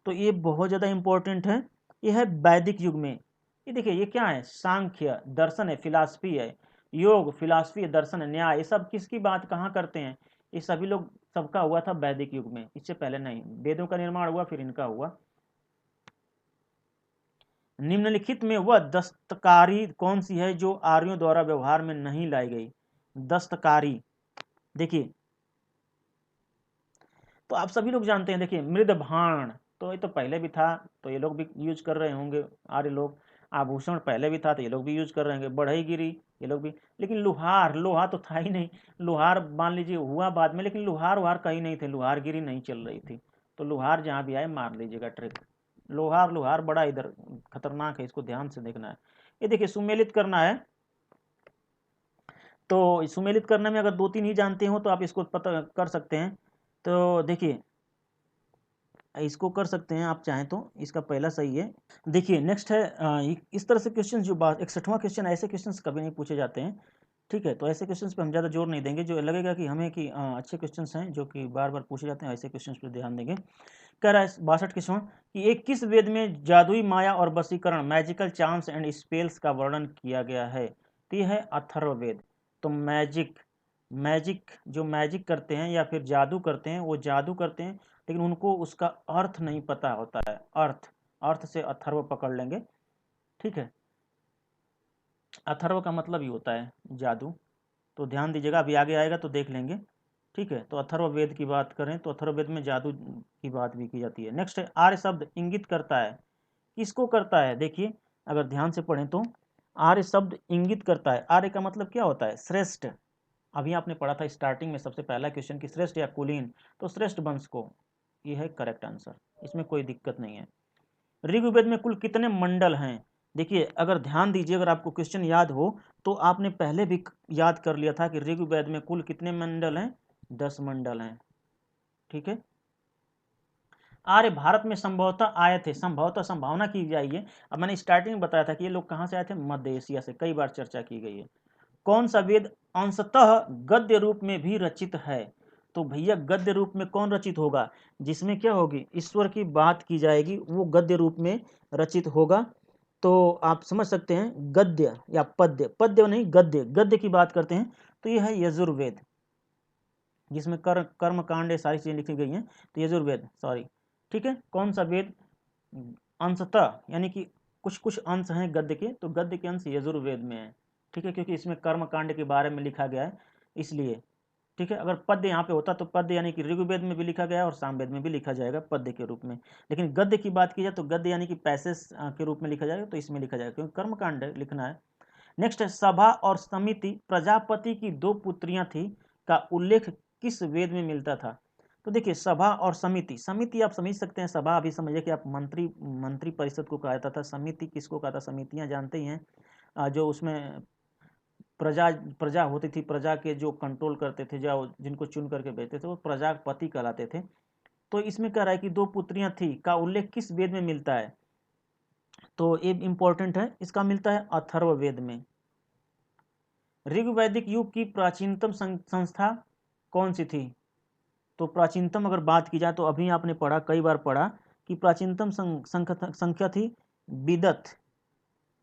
तो ये बहुत ज़्यादा इंपॉर्टेंट है। ये है वैदिक युग में। ये देखिए ये क्या है? सांख्य दर्शन है, फिलॉसफी है, योग फिलॉसफी है, दर्शन है, न्याय, ये सब किसकी बात कहाँ करते हैं? ये सभी लोग, सबका हुआ था वैदिक युग में, इससे पहले नहीं। वेदों का निर्माण हुआ फिर इनका हुआ। निम्नलिखित में वह दस्तकारी कौन सी है जो आर्यों द्वारा व्यवहार में नहीं लाई गई? दस्तकारी देखिए, तो आप सभी लोग जानते हैं, देखिए मृदभाण, तो ये तो पहले भी था, तो ये लोग भी यूज कर रहे होंगे आर्य लोग। आभूषण पहले भी था, तो ये लोग भी यूज कर रहे होंगे। बढ़ईगिरी ये लोग भी। लेकिन लोहार, लोहा तो था ही नहीं। लोहार मान लीजिए हुआ बाद में, लेकिन लोहार वहार कहीं नहीं थे, लोहारगिरी नहीं चल रही थी। तो लोहार जहाँ भी आए मार लीजिएगा ट्रिक। लोहार, लोहार बड़ा इधर खतरनाक है, इसको ध्यान से देखना है। ये देखिए सुमेलित करना है, तो सुमेलित करने में अगर 2-3 ही जानते हो तो आप इसको पता कर सकते हैं। तो देखिए इसको कर सकते हैं आप चाहें तो, इसका पहला सही है। देखिए नेक्स्ट है इस तरह से क्वेश्चन, जो 61वां क्वेश्चन, ऐसे क्वेश्चन कभी नहीं पूछे जाते हैं, ठीक है। तो ऐसे क्वेश्चन पे हम ज़्यादा जोर नहीं देंगे, जो लगेगा कि हमें कि अच्छे क्वेश्चन हैं जो कि बार बार पूछे जाते हैं, ऐसे क्वेश्चन पर ध्यान देंगे। कह रहा है 62 क्वेश्चन कि एक किस वेद में जादुई माया और वशीकरण, मैजिकल चार्म्स एंड स्पेल्स का वर्णन किया गया है? तो ये है अथर्ववेद। तो मैजिक, मैजिक जो मैजिक करते हैं या फिर जादू करते हैं, वो जादू करते हैं लेकिन उनको उसका अर्थ नहीं पता होता है। अर्थ, अर्थ से अथर्व पकड़ लेंगे, ठीक है। अथर्व का मतलब ही होता है जादू। तो ध्यान दीजिएगा, अभी आगे आएगा तो देख लेंगे, ठीक है। तो अथर्ववेद की बात करें तो अथर्ववेद में जादू की बात भी की जाती है। नेक्स्ट है आर्य शब्द इंगित करता है, किसको करता है? देखिए अगर ध्यान से पढ़ें तो आर्य शब्द इंगित करता है। आर्य का मतलब क्या होता है? श्रेष्ठ। अभी आपने पढ़ा था स्टार्टिंग में सबसे पहला क्वेश्चन कि श्रेष्ठ या कुलीन, तो श्रेष्ठ वंश को, ये है करेक्ट आंसर, इसमें कोई दिक्कत नहीं है। ऋग्वेद में कुल कितने मंडल हैं? देखिए अगर ध्यान दीजिए, अगर आपको क्वेश्चन याद हो तो आपने पहले भी याद कर लिया था कि ऋग्वेद में कुल कितने मंडल हैं? 10 मंडल हैं, ठीक है। आर्य भारत में संभवतः आए थे, संभवतः संभावना की जाइए। अब मैंने स्टार्टिंग में बताया था कि ये लोग कहाँ से आए थे? मध्य एशिया से, कई बार चर्चा की गई है। कौन सा वेद अंशतः गद्य रूप में भी रचित है? तो भैया गद्य रूप में कौन रचित होगा? जिसमें क्या होगी? ईश्वर की बात की जाएगी, वो गद्य रूप में रचित होगा। तो आप समझ सकते हैं गद्य या पद्य, पद्य नहीं गद्य, गद्य की बात करते हैं तो यह है यजुर्वेद, जिसमें कर्म कांड सारी चीजें लिखी गई हैं। तो यजुर्वेद, सॉरी, ठीक है, कौन सा वेद? अंशतः, यानी कि कुछ कुछ अंश हैं गद्य के, तो गद्य के अंश यजुर्वेद में है, ठीक है, क्योंकि इसमें कर्म कांड के बारे में लिखा गया है इसलिए, ठीक है। अगर पद्य यहाँ पे होता तो पद्य यानी कि ऋग्वेद में भी लिखा गया और सामवेद में भी लिखा जाएगा पद्य के रूप में, लेकिन गद्य की बात की जाए तो गद्य यानी कि पैसेज के रूप में लिखा जाएगा, तो इसमें लिखा जाएगा क्योंकि कर्मकांड लिखना है। नेक्स्ट है सभा और समिति, प्रजापति की दो पुत्रियां थी का उल्लेख किस वेद में मिलता था? तो देखिए सभा और समिति, समिति आप समझ सकते हैं, सभा अभी समझिए कि आप मंत्री परिषद को कहा जाता था, समिति किसको कहा था? समितियां जानते ही हैं, जो उसमें प्रजा प्रजा होती थी, प्रजा के जो कंट्रोल करते थे, जो जिनको चुन करके भेजते थे, वो प्रजापति कहलाते थे। तो इसमें कह रहा है कि दो पुत्रियां थी का उल्लेख किस वेद में मिलता है? तो ये इंपॉर्टेंट है, इसका मिलता है अथर्ववेद में। ऋग्वैदिक युग की प्राचीनतम संस्था कौन सी थी? तो प्राचीनतम अगर बात की जाए तो अभी आपने पढ़ा, कई बार पढ़ा कि प्राचीनतम संख्या थी विदत।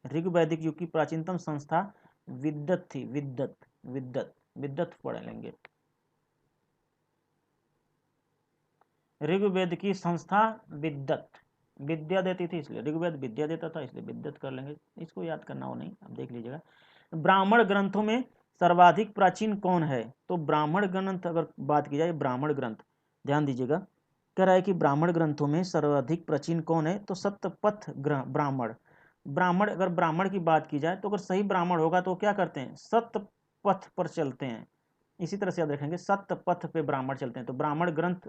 ऋग्वैदिक युग की प्राचीनतम संस्था विद्वत थी, विद्वत, विद्वत, विद्वत पढ़ लेंगे। ऋग्वेद की संस्था विद्वत, विद्या देती थी इसलिए, ऋग्वेद विद्या देता था इसलिए विद्वत कर लेंगे, इसको याद करना हो नहीं, अब देख लीजिएगा। ब्राह्मण ग्रंथों में सर्वाधिक प्राचीन कौन है? तो ब्राह्मण ग्रंथ अगर बात की जाए, ब्राह्मण ग्रंथ ध्यान दीजिएगा, कह रहा है कि ब्राह्मण ग्रंथों में सर्वाधिक प्राचीन कौन है? तो सत्यपथ ब्राह्मण। ब्राह्मण, अगर ब्राह्मण की बात की जाए तो अगर सही ब्राह्मण होगा तो क्या करते हैं? सत्य पथ पर चलते हैं। इसी तरह से याद रखेंगे, सत्य पथ पे ब्राह्मण चलते हैं। तो ब्राह्मण ग्रंथ,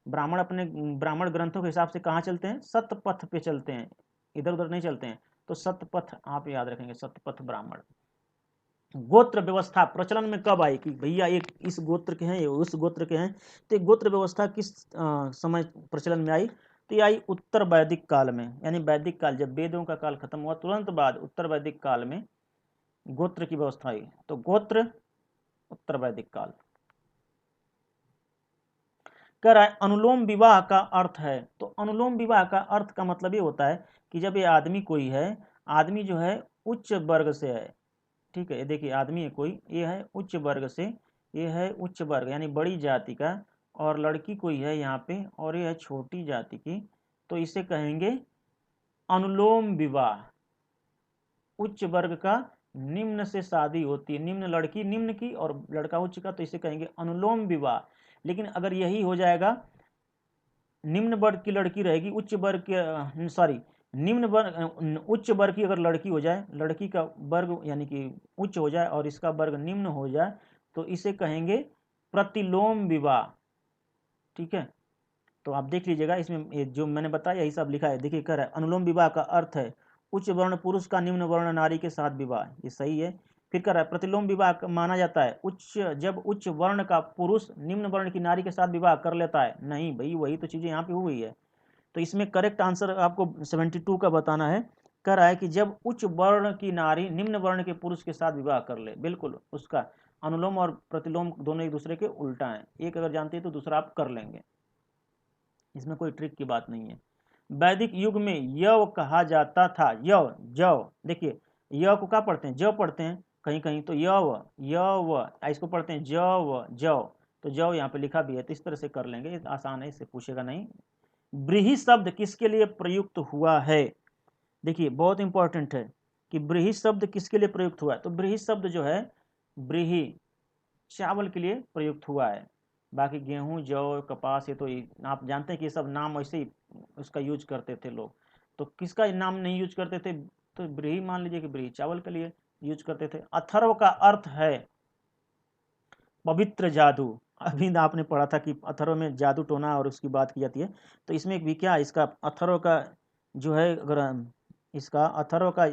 ब्राह्मण अपने ब्राह्मण ग्रंथों के हिसाब से कहाँ चलते हैं? सत्य पथ पे चलते हैं, इधर उधर नहीं चलते हैं। तो सत्य पथ आप याद रखेंगे, सत्य पथ ब्राह्मण। गोत्र व्यवस्था प्रचलन में कब आई कि भैया एक इस गोत्र के हैं, ये उस गोत्र के हैं? तो गोत्र व्यवस्था किस समय प्रचलन में आई? तो ये आई उत्तर वैदिक काल में, यानी वैदिक काल, जब वेदों का काल खत्म हुआ तुरंत बाद उत्तर वैदिक काल में गोत्र की व्यवस्था आई। तो गोत्र उत्तर वैदिक काल। कह रहा है अनुलोम विवाह का अर्थ है। तो अनुलोम विवाह का अर्थ का मतलब ये होता है कि जब ये आदमी कोई है, आदमी जो है उच्च वर्ग से है, ठीक है, ये देखिए आदमी है कोई, ये है उच्च वर्ग से, ये है उच्च वर्ग यानी बड़ी जाति का, और लड़की कोई है यहाँ पे और ये है छोटी जाति की, तो इसे कहेंगे अनुलोम विवाह। उच्च वर्ग का निम्न से शादी होती है, निम्न लड़की निम्न की और लड़का उच्च का, तो इसे कहेंगे अनुलोम विवाह। लेकिन अगर यही हो जाएगा, निम्न वर्ग की लड़की रहेगी, उच्च वर्ग के सॉरी निम्न वर्ग उच्च वर्ग की अगर लड़की हो जाए, लड़की का वर्ग यानी कि उच्च हो जाए और इसका वर्ग निम्न हो जाए, तो इसे कहेंगे प्रतिलोम विवाह, ठीक है। तो आप देख लीजिएगा, इसमें जो मैंने बताया यही सब लिखा है, देखिए कह रहा है अनुलोम विवाह का अर्थ है उच्च वर्ण पुरुष का निम्न वर्ण नारी के साथ विवाह, ये सही है। फिर कह रहा है प्रतिलोम विवाह माना जाता है जब उच्च वर्ण का पुरुष निम्न वर्ण की नारी के साथ विवाह कर लेता है। नहीं भाई, वही तो चीजें यहाँ पे हुई है। तो इसमें करेक्ट आंसर आपको 72 का बताना है। कह रहा है कि जब उच्च वर्ण की नारी निम्न वर्ण के पुरुष के साथ विवाह कर ले, बिल्कुल उसका अनुलोम और प्रतिलोम दोनों एक दूसरे के उल्टा हैं, एक अगर जानते हैं तो दूसरा आप कर लेंगे, इसमें कोई ट्रिक की बात नहीं है। वैदिक युग में यव कहा जाता था, यव, जव, देखिए यव को क्या पढ़ते हैं? जव पढ़ते हैं कहीं कहीं, तो यव, यव, इसको पढ़ते हैं जव, जव, तो जव यहाँ पे लिखा भी है, तो इस तरह से कर लेंगे, आसान है, इससे पूछेगा नहीं। ब्रीहि शब्द किसके लिए प्रयुक्त हुआ है? देखिए बहुत इंपॉर्टेंट है कि ब्रीहि शब्द किसके लिए प्रयुक्त हुआ है। तो ब्रीहि शब्द जो है, ब्रीहि चावल के लिए प्रयुक्त हुआ है। बाकी गेहूं, जौ, कपास, ये तो आप जानते हैं कि ये सब नाम ऐसे ही उसका यूज करते थे लोग। तो किसका नाम नहीं यूज करते थे? तो ब्रीहि मान लीजिए कि ब्रीहि चावल के लिए यूज करते थे। अथर्व का अर्थ है पवित्र जादू। अभी आपने पढ़ा था कि अथर्व में जादू टोना और उसकी बात की जाती है, तो इसमें भी क्या इसका अथर्व का जो है, अगर इसका अथर्व का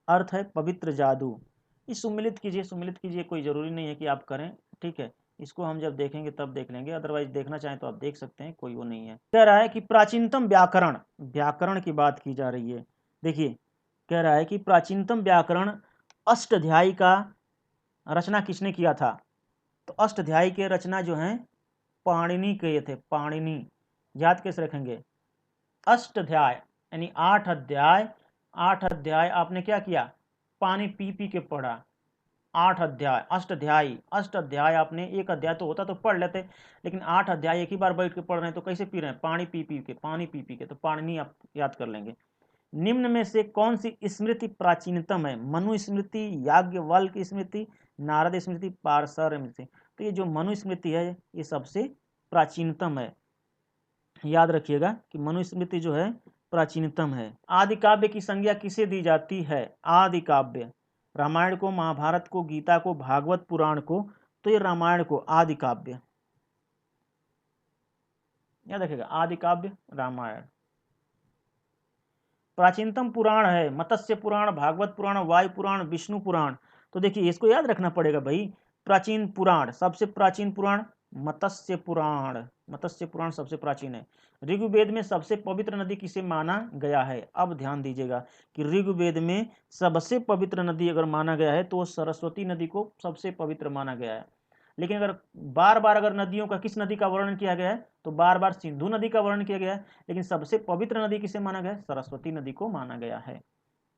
अर्थ है पवित्र जादू। इस सुमिलित कीजिए, सुमिलित कीजिए, कोई ज़रूरी नहीं है कि आप करें, ठीक है, इसको हम जब देखेंगे तब देख लेंगे, अदरवाइज देखना चाहें तो आप देख सकते हैं, कोई वो नहीं है। कह रहा है कि प्राचीनतम व्याकरण, व्याकरण की बात की जा रही है। देखिए कह रहा है कि प्राचीनतम व्याकरण अष्टाध्यायी का रचना किसने किया था? तो अष्टाध्यायी के रचना जो है पाणिनि किए थे, पाणिनि। याद कैसे रखेंगे? अष्टाध्याय यानी 8 अध्याय 8 अध्याय आपने क्या किया, पानी पी पी के पढ़ा। 8 अध्याय, अष्ट अध्याय आपने, एक अध्याय तो होता तो पढ़ लेते, लेकिन 8 अध्याय एक ही बार बैठ के पढ़ रहे हैं तो कैसे पी रहे हैं, पानी पी पी के, पानी पी पी के, तो पानी आप याद कर लेंगे। निम्न में से कौन सी स्मृति प्राचीनतम है, मनु स्मृति, याज्ञवल्क्य स्मृति, नारद स्मृति, पारशर स्मृति। तो ये जो मनु स्मृति है ये सबसे प्राचीनतम है, याद रखिएगा कि मनु स्मृति जो है प्राचीनतम है। आदि काव्य की संज्ञा किसे दी जाती है, आदि काव्य, रामायण को, महाभारत को, गीता को, भागवत पुराण को, तो ये रामायण को आदि काव्य, याद रखिएगा, आदि काव्य रामायण। प्राचीनतम पुराण है मत्स्य पुराण, भागवत पुराण, वायु पुराण, विष्णु पुराण। तो देखिए इसको याद रखना पड़ेगा भाई, प्राचीन पुराण, सबसे प्राचीन पुराण मत्स्य पुराण, मत्स्य पुराण सबसे प्राचीन है। ऋग्वेद में सबसे पवित्र नदी किसे माना गया है, अब ध्यान दीजिएगा कि ऋग्वेद में सबसे पवित्र नदी अगर माना गया है तो सरस्वती नदी को सबसे पवित्र माना गया है। लेकिन अगर बार बार अगर नदियों का, किस नदी का वर्णन किया गया है, तो बार बार सिंधु नदी का वर्णन किया गया है, लेकिन सबसे पवित्र नदी किसे माना गया है, सरस्वती नदी को माना गया है।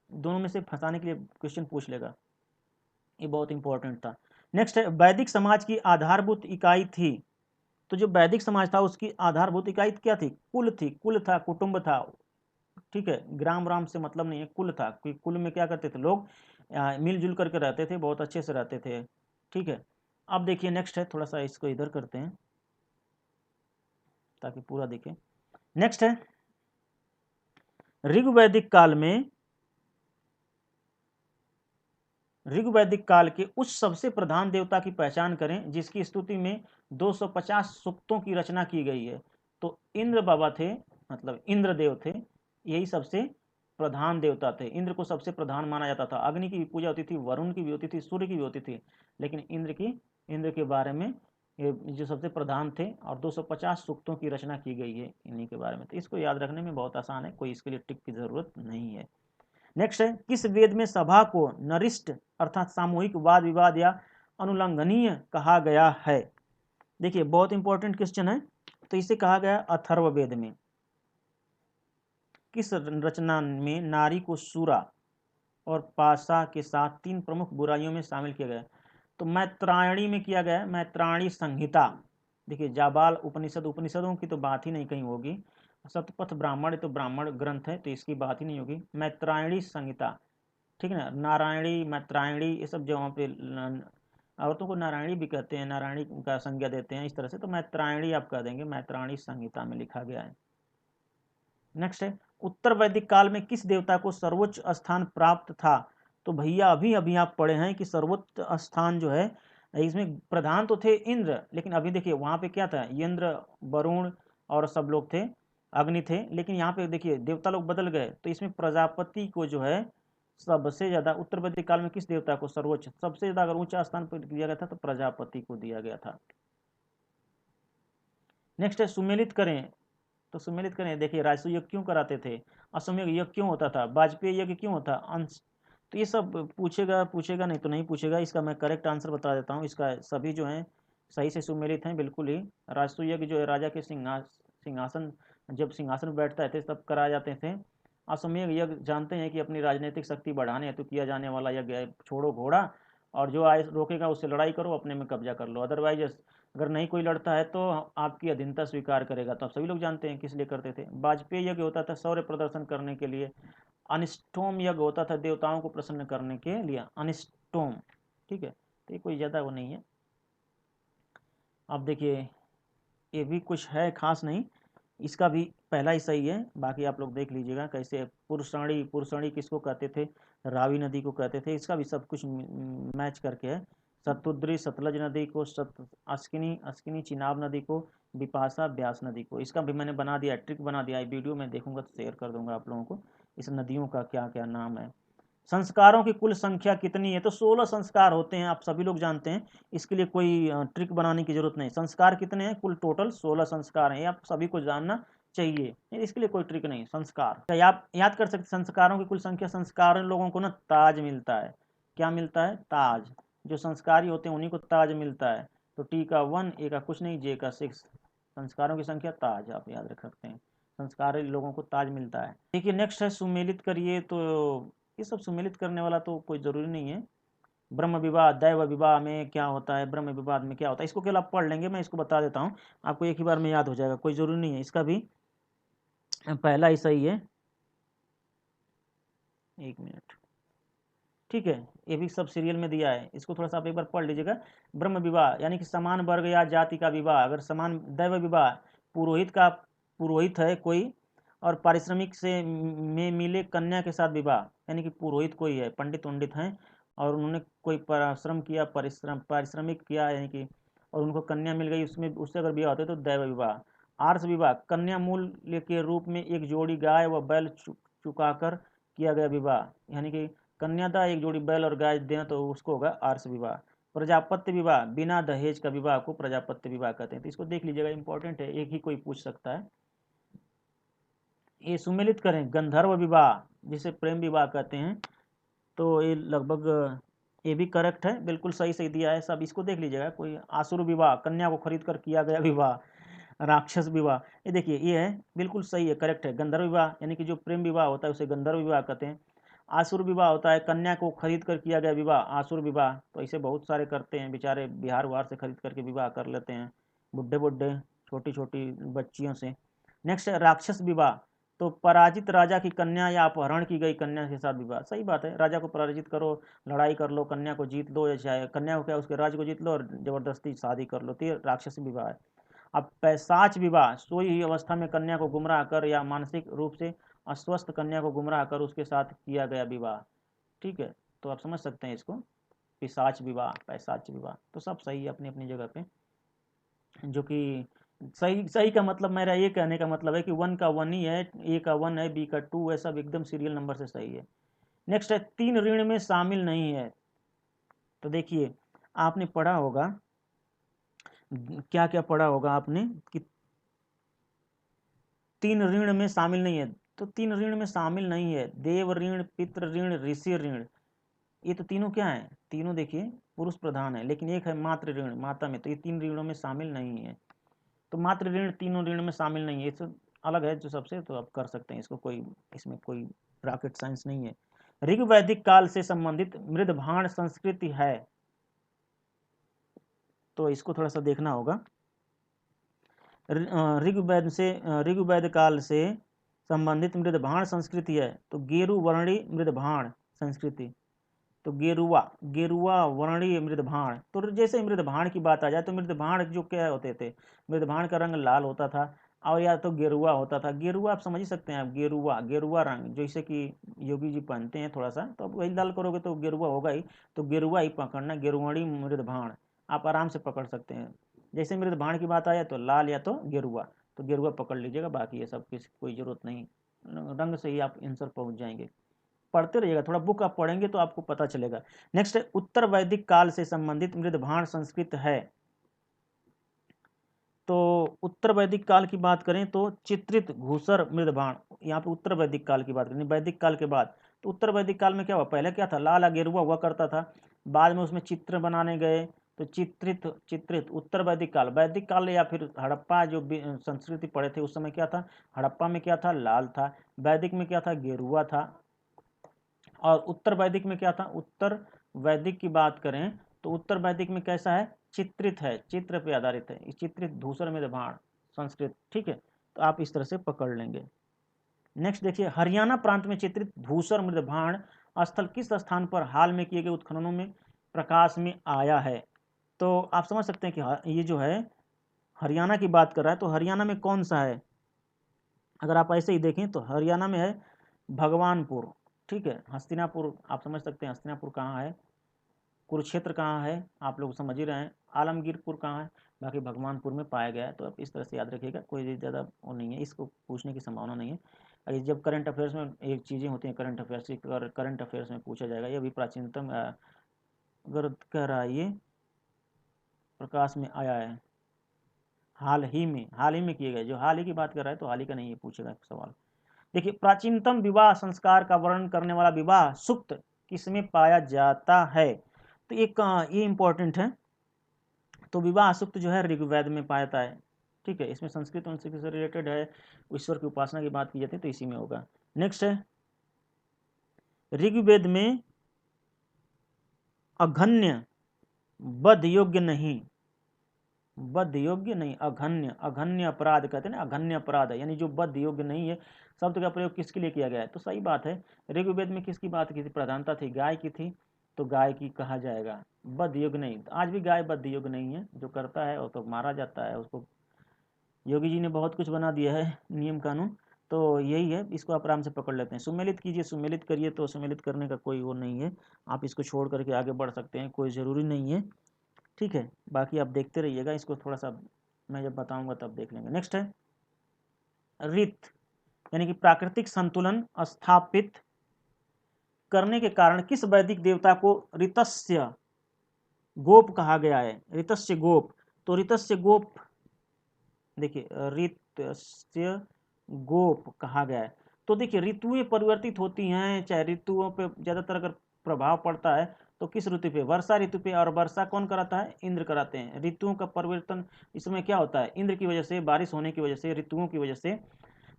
दोनों में से फंसाने के लिए क्वेश्चन पूछ लेगा, ये बहुत इंपॉर्टेंट था। नेक्स्ट है, वैदिक समाज की आधारभूत इकाई थी, तो जो वैदिक समाज था उसकी आधारभूत इकाई क्या थी, कुल थी, कुल था, कुटुंब था, ठीक है, ग्राम राम से मतलब नहीं है, कुल था, कुल में क्या करते थे लोग, मिलजुल करके रहते थे, बहुत अच्छे से रहते थे, ठीक है। अब देखिए नेक्स्ट है, थोड़ा सा इसको इधर करते हैं ताकि पूरा देखें। नेक्स्ट है, ऋग्वैदिक काल के उस सबसे प्रधान देवता की पहचान करें जिसकी स्तुति में 250 सूक्तों की रचना की गई है। तो इंद्र बाबा थे, मतलब इंद्रदेव थे, यही सबसे प्रधान देवता थे। इंद्र को सबसे प्रधान माना जाता था, अग्नि की भी पूजा होती थी, वरुण की भी होती थी, सूर्य की भी होती थी, लेकिन इंद्र के बारे में ये जो सबसे प्रधान थे, और 250 सूक्तों की रचना की गई है इन्हीं के बारे में। तो इसको याद रखने में बहुत आसान है, कोई इसके लिए टिक की जरूरत नहीं है। नेक्स्ट है, किस वेद में सभा को नरिष्ट अर्थात सामूहिक वाद विवाद या अनुल्लंघनीय कहा गया है। देखिए बहुत इंपॉर्टेंट क्वेश्चन है, तो इसे कहा गया अथर्ववेद में। किस रचना में नारी को सूरा और पाशा के साथ 3 प्रमुख बुराइयों में शामिल किया गया, तो मैत्रायणी में किया गया, मैत्रायणी संहिता। देखिए जाबाल उपनिषद, उपनिषदों की तो बात ही नहीं कहीं होगी, शतपथ ब्राह्मण तो ब्राह्मण ग्रंथ है तो इसकी बात ही नहीं होगी, मैत्रायणी संहिता, ठीक है ना। नारायणी, मैत्रायणी, ये सब जो वहाँ पे औरतों को नारायणी भी कहते हैं, नारायणी का संज्ञा देते हैं इस तरह से, तो मैत्रायणी आप कह देंगे, मैत्रायणी संहिता में लिखा गया है। नेक्स्ट है, उत्तर वैदिक काल में किस देवता को सर्वोच्च स्थान प्राप्त था, तो भैया अभी अभी आप पढ़े हैं कि सर्वोच्च स्थान जो है, इसमें प्रधान तो थे इंद्र, लेकिन अभी देखिए वहाँ पे क्या था, इंद्र, वरुण और सब लोग थे, अग्नि थे, लेकिन यहाँ पे देखिए देवता लोग बदल गए, तो इसमें प्रजापति को जो है सबसे ज्यादा, उत्तर वैदिक काल में किस देवता को सर्वोच्च, सबसे ज्यादा अगर ऊंचा स्थान पर दिया गया था तो प्रजापति को दिया गया था। नेक्स्ट है, सुमेलित करें, तो सुमेलित करें, देखिए राजसू यज्ञ क्यों कराते थे, अश्वमेध यज्ञ क्यों होता था, वाजपेयी यज्ञ क्यों होता अंश, तो ये सब पूछेगा, पूछेगा नहीं तो नहीं पूछेगा। इसका मैं करेक्ट आंसर बता देता हूँ, इसका सभी जो है सही से सुमेलित हैं बिल्कुल ही। राजसू यज्ञ जो है राजा के सिंहासन, जब सिंहासन पर बैठता है तब कराए जाते थे। अश्वमेध यज्ञ जानते हैं कि अपनी राजनीतिक शक्ति बढ़ाने हेतु किया जाने वाला यज्ञ है, छोड़ो घोड़ा और जो आए रोकेगा उससे लड़ाई करो, अपने में कब्जा कर लो, अदरवाइज अगर नहीं कोई लड़ता है तो आपकी अधीनता स्वीकार करेगा। तो आप सभी लोग जानते हैं किस लिए करते थे। वाजपेयी यज्ञ होता था शौर्य प्रदर्शन करने के लिए। अनिष्टोम यज्ञ होता था देवताओं को प्रसन्न करने के लिए, अनिष्टोम, ठीक है, तो ये कोई ज़्यादा वो नहीं है। अब देखिए ये भी कुछ है खास नहीं, इसका भी पहला ही सही है, बाकी आप लोग देख लीजिएगा कैसे। पुरुषाणी, पुरुषाणी किसको कहते थे, रावी नदी को कहते थे, इसका भी सब कुछ मैच करके है। सतुद्री सतलज नदी को, अस्किनी, अस्किनी चिनाब नदी को, बिपाशा ब्यास नदी को। इसका भी मैंने बना दिया, ट्रिक बना दिया है, वीडियो में देखूंगा तो शेयर कर दूंगा आप लोगों को, इस नदियों का क्या क्या नाम है। संस्कारों की कुल संख्या कितनी है, तो 16 संस्कार होते हैं, आप सभी लोग जानते हैं, इसके लिए कोई ट्रिक बनाने की जरूरत नहीं। संस्कार कितने हैं, कुल टोटल 16 संस्कार हैं, आप सभी को जानना चाहिए, इसके लिए कोई ट्रिक नहीं। संस्कार क्या आप याद कर सकते, संस्कारों की कुल संख्या, संस्कार लोगों को ना ताज मिलता है, क्या मिलता है, ताज, जो संस्कारी होते हैं उन्हीं को ताज मिलता है। तो टी का 1, ए का कुछ नहीं, जे का 6, संस्कारों की संख्या ताज, आप याद रख सकते हैं। संस्कारी लोगों को ताज मिलता है। देखिए नेक्स्ट है सुमेलित करिए, तो ये सब सुमेलित करने वाला तो कोई ज़रूरी नहीं है। ब्रह्म विवाह, दैव विवाह में क्या होता है, ब्रह्म विवाद में क्या होता है, इसको केवल आप पढ़ लेंगे, मैं इसको बता देता हूँ, आपको एक ही बार में याद हो जाएगा, कोई ज़रूरी नहीं है। इसका भी पहला ही सही है, 1 मिनट, ठीक है, ये भी सब सीरियल में दिया है, इसको थोड़ा सा आप एक बार पढ़ लीजिएगा। ब्रह्म विवाह यानी कि समान वर्ग या जाति का विवाह, अगर समान दैव विवाह, पुरोहित है कोई और पारिश्रमिक से में मिले कन्या के साथ विवाह, यानी कि पुरोहित कोई है, पंडित उंडित हैं और उन्होंने कोई परिश्रम किया, पारिश्रमिक किया, यानी कि और उनको कन्या मिल गई, उसमें उससे अगर विवाह होता है तो दैव विवाह। आर्ष विवाह, कन्या मूल्य के रूप में एक जोड़ी गाय व बैल चुकाकर किया गया विवाह, यानी कि कन्यादान एक जोड़ी बैल और गाय देना, तो उसको होगा आर्ष विवाह। प्रजापत्य विवाह, बिना दहेज का विवाह को प्रजापत्य विवाह कहते हैं। तो इसको देख लीजिएगा, इंपॉर्टेंट है, एक ही कोई पूछ सकता है। ये सुमेलित करें, गंधर्व विवाह जिसे प्रेम विवाह कहते हैं, तो ये लगभग ये भी करेक्ट है, बिल्कुल सही सही दिया है सब, इसको देख लीजिएगा। कोई आसुर विवाह, कन्या को खरीद कर किया गया विवाह। राक्षस विवाह, ये देखिए ये है, बिल्कुल सही है, करेक्ट है। गंधर्व विवाह यानी कि जो प्रेम विवाह होता है उसे गंधर्व विवाह कहते हैं। आसुर विवाह होता है कन्या को खरीद कर किया गया विवाह, आसुर विवाह, तो इसे बहुत सारे करते हैं बेचारे, बिहार उहार से खरीद करके विवाह कर लेते हैं, बुढ़े बुढ़े छोटी छोटी बच्चियों से। नेक्स्ट है राक्षस विवाह, तो पराजित राजा की कन्या या अपहरण की गई कन्या के साथ विवाह। सही बात है, राजा को पराजित करो, लड़ाई कर लो, कन्या को जीत लो, या चाहे कन्या को क्या उसके राज्य को जीत लो और जबरदस्ती शादी कर लो, तो ये राक्षस विवाह है। अब पैशाच विवाह, सोई हुई अवस्था में कन्या को गुमराह कर या मानसिक रूप से अस्वस्थ कन्या को गुमराह कर उसके साथ किया गया विवाह, ठीक है, तो आप समझ सकते हैं इसको, पिशाच विवाह, पैशाच विवाह, तो सब सही है अपनी अपनी जगह पे, जो कि सही सही का मतलब, मेरा ये कहने का मतलब है कि 1 का 1 ही है, ए का 1 है, बी का 2 है, सब एकदम सीरियल नंबर से सही है। नेक्स्ट है 3 ऋण में शामिल नहीं है, तो देखिए आपने पढ़ा होगा, क्या क्या पढ़ा होगा आपने कि 3 ऋण में शामिल नहीं है, तो 3 ऋण में शामिल नहीं है, देव ऋण, पितृ ऋण, ऋषि ऋण, ये तो तीनों क्या है, तीनों देखिए पुरुष प्रधान है, लेकिन एक है मातृ ऋण, माता में, तो ये 3 ऋणों में शामिल नहीं है, तो मातृ ऋण तीनों ऋण में शामिल नहीं है, इससे अलग है जो सबसे, तो आप कर सकते हैं इसको, कोई इसमें कोई रॉकेट साइंस नहीं है। ऋग वैदिक काल से संबंधित मृदभाण संस्कृति है, तो इसको थोड़ा सा देखना होगा। ऋग्वेद काल से संबंधित मृदभाण संस्कृति है, तो गेरु वर्णी मृदभाण संस्कृति, तो गेरुआ वर्णीय मृदभाण, तो जैसे मृदभाण की बात आ जाए तो मृदभाण जो क्या होते थे, मृदभाण का रंग लाल होता था और या तो गेरुआ होता था, गेरुआ आप समझ ही सकते हैं, आप गेरुआ रंग जैसे कि योगी जी पहनते हैं थोड़ा सा, तो आप वही लाल करोगे तो गेरुआ होगा ही, तो गेरुआ ही पकड़ना, गेरुआणी मृदभाण आप आराम से पकड़ सकते हैं। जैसे मृदभाण की बात आए तो लाल या तो गेरुआ, तो गेरुआ पकड़ लीजिएगा, बाकी ये सब किसी कोई जरूरत नहीं, रंग से ही आप आंसर पहुंच जाएंगे। पढ़ते रहिएगा, थोड़ा बुक आप पढ़ेंगे तो आपको पता चलेगा। नेक्स्ट है उत्तर वैदिक काल से संबंधित मृदभाण संस्कृत है, तो उत्तर वैदिक काल की बात करें तो चित्रित घूसर मृदभाण, यहाँ पे उत्तर वैदिक काल की बात करें, वैदिक काल के बाद, तो उत्तर वैदिक काल में क्या हुआ, पहले क्या था, लाल गेरुआ हुआ करता था, बाद में उसमें चित्र बनाने गए, तो चित्रित उत्तर वैदिक काल या फिर हड़प्पा जो संस्कृति पढ़े थे उस समय क्या था, हड़प्पा में क्या था, लाल था, वैदिक में क्या था, गेरुआ था, और उत्तर वैदिक में क्या था, उत्तर वैदिक की बात करें तो उत्तर वैदिक में कैसा है, चित्रित है, चित्र पे आधारित है, चित्रित धूसर मृदभाण संस्कृत, ठीक है, तो आप इस तरह से पकड़ लेंगे। नेक्स्ट देखिए, हरियाणा प्रांत में चित्रित धूसर मृदभाण स्थल किस स्थान पर हाल में किए गए उत्खननों में प्रकाश में आया है, तो आप समझ सकते हैं कि ये जो है हरियाणा की बात कर रहा है, तो हरियाणा में कौन सा है, अगर आप ऐसे ही देखें तो हरियाणा में है भगवानपुर, ठीक है, हस्तिनापुर आप समझ सकते हैं, हस्तिनापुर कहाँ है, कुरुक्षेत्र कहाँ है, आप लोग समझ ही रहे हैं, आलमगीरपुर कहाँ है, बाकी भगवानपुर में पाया गया है, तो आप इस तरह से याद रखिएगा, कोई ज़्यादा वो नहीं है, इसको पूछने की संभावना नहीं है। अगर जब करंट अफेयर्स में एक चीज़ें होती हैं, करंट अफेयर्स में पूछा जाएगा, ये अभी प्राचीनतम अगर कह रहा है ये प्रकाश में आया है, हाल ही में किए गए, जो हाल ही की बात कर रहा है तो हाल ही का नहीं है पूछेगा सवाल। देखिए, प्राचीनतम विवाह संस्कार का वर्णन करने वाला विवाह सूक्त किसमें पाया जाता है, तो एक ये इंपॉर्टेंट है, तो विवाह सूक्त जो है ऋग्वेद में पाया जाता है, ठीक है, इसमें संस्कृत से रिलेटेड है, ईश्वर की उपासना की बात की जाती है तो इसी में होगा। नेक्स्ट है ऋग्वेद में अघन्य वध योग्य नहीं, वध योग्य नहीं, अघन्य, अघन्य अपराध कहते हैं ना, अघन्य अपराध है यानी जो वध योग्य नहीं है। शब्द का प्रयोग किसके लिए किया गया है? तो सही बात है, ऋग्वेद में किसकी बात की थी? प्रधानता थी गाय की थी, तो गाय की कहा जाएगा, वध योग्य नहीं। आज भी गाय वध योग्य नहीं है, जो करता है वो तो मारा जाता है, उसको योगी जी ने बहुत कुछ बना दिया है नियम कानून। तो यही है, इसको आप आराम से पकड़ लेते हैं। सुमेलित कीजिए, सुमेलित करिए, तो सुमेलित करने का कोई वो नहीं है, आप इसको छोड़ करके आगे बढ़ सकते हैं, कोई ज़रूरी नहीं है। ठीक है, बाकी आप देखते रहिएगा, इसको थोड़ा सा मैं जब बताऊंगा तब देख लेंगे। नेक्स्ट है ऋत, यानी कि प्राकृतिक संतुलन स्थापित करने के कारण किस वैदिक देवता को ऋतस्य गोप कहा गया है? ऋतस्य गोप, तो ऋतस्य गोप देखिए ऋतस्य गोप कहा गया है। तो देखिए ऋतुएं परिवर्तित होती हैं, चाहे ऋतुओं पे ज़्यादातर अगर प्रभाव पड़ता है तो किस ऋतु पे? वर्षा ऋतु पे। और वर्षा कौन कराता है? इंद्र कराते हैं। ऋतुओं का परिवर्तन इसमें क्या होता है? इंद्र की वजह से, बारिश होने की वजह से, ऋतुओं की वजह से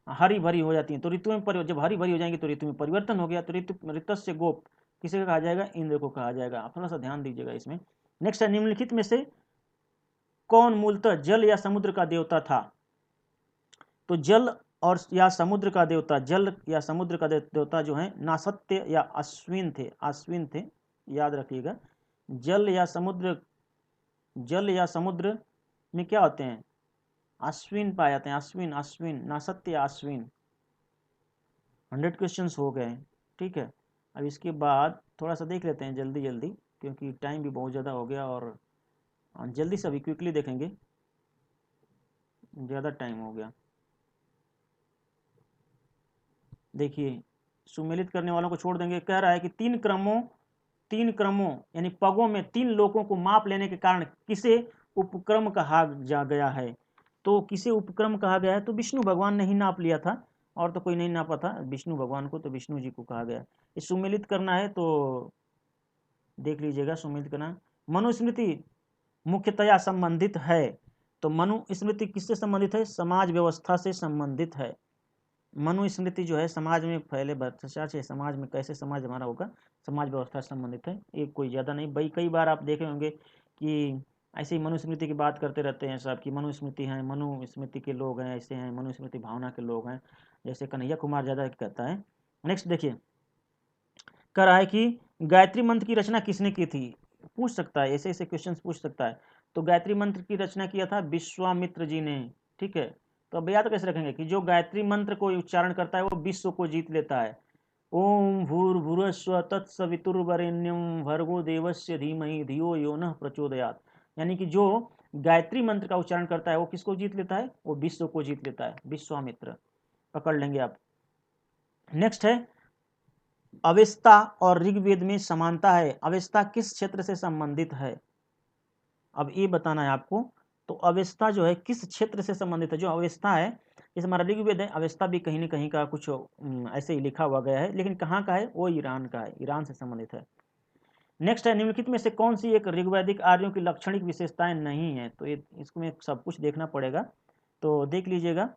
हरी भरी हो जाती है। तो ऋतु में जब हरी भरी हो जाएंगी तो ऋतु में परिवर्तन हो गया, तो ऋतु ऋतस्य गोप किसे का कहा जाएगा? इंद्र को कहा जाएगा। आप थोड़ा सा ध्यान दीजिएगा इसमें। नेक्स्ट है निम्नलिखित में से कौन मूलतः जल या समुद्र का देवता था? तो जल और या समुद्र का देवता, जल या समुद्र का देवता जो है नासत्य या अश्विन थे, अश्विन थे, याद रखिएगा। जल या समुद्र, जल या समुद्र में क्या होते हैं? अश्विन पाए जाते हैं, अश्विन, अश्विन, नासत्य या अश्विन। 100 क्वेश्चंस हो गए। ठीक है, अब इसके बाद थोड़ा सा देख लेते हैं जल्दी जल्दी, क्योंकि टाइम भी बहुत ज़्यादा हो गया, और जल्दी से अभी क्विकली देखेंगे, ज़्यादा टाइम हो गया। देखिए सुमेलित करने वालों को छोड़ देंगे। कह रहा है कि तीन क्रमों यानी पगों में 3 लोगों को माप लेने के कारण किसे उपक्रम कहा जा गया है? तो किसे उपक्रम कहा गया है? तो विष्णु भगवान ने ही नाप लिया था, और तो कोई नहीं नापा था विष्णु भगवान को, तो विष्णु जी को कहा गया। ये सुमेलित करना है तो देख लीजिएगा, सुमेलित करना। मनुस्मृति मुख्यतया संबंधित है, तो मनुस्मृति किससे संबंधित है? समाज व्यवस्था से संबंधित है। मनुस्मृति जो है समाज में फैले भ्रष्टाचार से, समाज में कैसे समाज हमारा होगा, समाज व्यवस्था से संबंधित है। एक कोई ज़्यादा नहीं भाई, कई बार आप देखे होंगे कि ऐसे ही मनुस्मृति की बात करते रहते हैं सब, कि मनुस्मृति हैं, मनुस्मृति के लोग हैं, ऐसे हैं, मनुस्मृति भावना के लोग हैं, जैसे कन्हैया कुमार ज़्यादा कहता है। नेक्स्ट देखिए, कह रहा है कि गायत्री मंत्र की रचना किसने की थी? पूछ सकता है, ऐसे ऐसे क्वेश्चन पूछ सकता है। तो गायत्री मंत्र की रचना किया था विश्वामित्र जी ने। ठीक है, तो अब याद कैसे रखेंगे कि जो गायत्री मंत्र को उच्चारण करता है वो विश्व को जीत लेता है। ओम भूर्भुवस्व तत्सवितुर्वरेण्यम भर्गो देवस्य धीमहि धियो यो नः प्रचोदयात्, यानी कि जो गायत्री मंत्र का उच्चारण करता है वो किसको जीत लेता है? वो विश्व को जीत लेता है, विश्वामित्र। पकड़ लेंगे आप। नेक्स्ट है अवेस्ता और ऋग्वेद में समानता है। अवेस्ता किस क्षेत्र से संबंधित है? अब ये बताना है आपको। तो अवेस्ता जो है किस क्षेत्र से संबंधित है? जो अवेस्ता है, जैसे हमारा ऋग्वेद है, अवेस्ता भी कहीं न कहीं का कुछ ऐसे ही लिखा हुआ गया है, लेकिन कहाँ का है? वो ईरान का है, ईरान से संबंधित है। नेक्स्ट है निम्नलिखित में से कौन सी एक ऋग्वैदिक आर्यों की लक्षणिक विशेषताएं नहीं है? तो ये इसमें सब कुछ देखना पड़ेगा, तो देख लीजिएगा।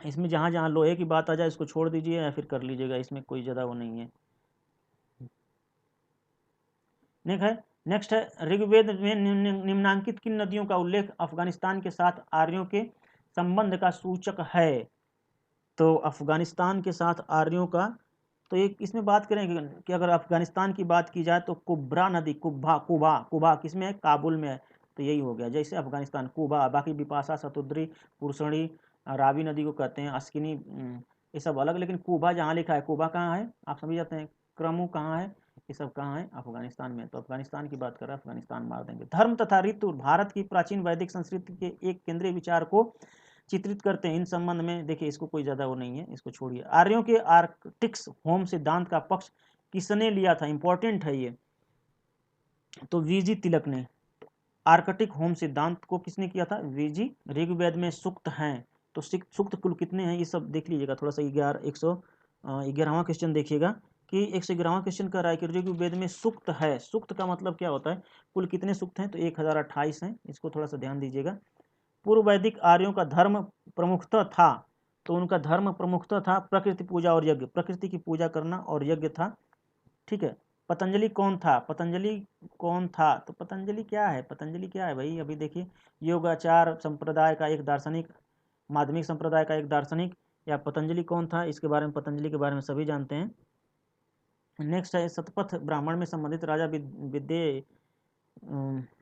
इसमें जहाँ जहाँ लोहे की बात आ जाए इसको छोड़ दीजिए या फिर कर लीजिएगा, इसमें कोई ज़्यादा वो नहीं है। नेक्स्ट है ऋग्वेद में निम्नांकित किन नदियों का उल्लेख अफगानिस्तान के साथ आर्यों के संबंध का सूचक है? तो अफगानिस्तान के साथ आर्यों का, तो एक इसमें बात करें कि अगर अफगानिस्तान की बात की जाए तो कुब्रा नदी, कुब्बा, कुबा, कुबा किसमें है? काबुल में है। तो यही हो गया, जैसे अफगानिस्तान कुबा, बाकी बिपाशा, शतुद्री, पुरसणी, रावी नदी को कहते हैं, अस्किनी, ये सब अलग, लेकिन कुबा जहाँ लिखा है, कुबा कहाँ है आप समझ जाते हैं। क्रमु कहाँ है? ये सब कहाँ है? अफगानिस्तान में। तो अफगानिस्तान की बात कर रहा है, अफगानिस्तान मार देंगे। धर्म तथा ऋतु भारत की प्राचीन वैदिक संस्कृति के एक केंद्रीय विचार को चित्रित करते हैं। इन संबंध में देखिए, इसको कोई ज़्यादा वो नहीं है, इसको छोड़िए। आर्यों के आर्कटिक्स होम सिद्धांत का पक्ष किसने लिया था? इंपॉर्टेंट है ये। तो वीजी तिलक ने। आर्कटिक होम सिद्धांत को किसने किया था? वीजी। ऋग्वेद में सूक्त हैं, तो सूक्त कुल कितने हैं ये सब देख लीजिएगा थोड़ा सा। 11वां क्वेश्चन देखिएगा कि 111वां क्वेश्चन कह रहा है कि ऋग्वेद में सूक्त है। सूक्त का मतलब क्या होता है? कुल कितने सूक्त हैं? तो 1028 हैं, इसको थोड़ा सा ध्यान दीजिएगा। पूर्व वैदिक आर्यों का धर्म प्रमुखतः था, तो उनका धर्म प्रमुखतः था प्रकृति पूजा और यज्ञ, प्रकृति की पूजा करना और यज्ञ था। ठीक है। पतंजलि कौन था? पतंजलि कौन था? तो पतंजलि क्या है? पतंजलि क्या है भाई? अभी देखिए, योगाचार संप्रदाय का एक दार्शनिक, माध्यमिक संप्रदाय का एक दार्शनिक, या पतंजलि कौन था इसके बारे में, पतंजलि के बारे में सभी जानते हैं। नेक्स्ट है शतपथ ब्राह्मण में संबंधित राजा विद्ये,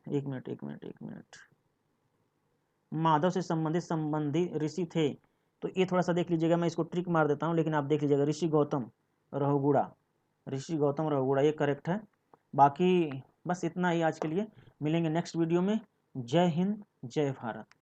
एक मिनट, माधव से संबंधी ऋषि थे। तो ये थोड़ा सा देख लीजिएगा, मैं इसको ट्रिक मार देता हूँ, लेकिन आप देख लीजिएगा, ऋषि गौतम रहुगुड़ा, ऋषि गौतम रहुगुड़ा ये करेक्ट है। बाकी बस इतना ही आज के लिए, मिलेंगे नेक्स्ट वीडियो में। जय हिंद, जय भारत।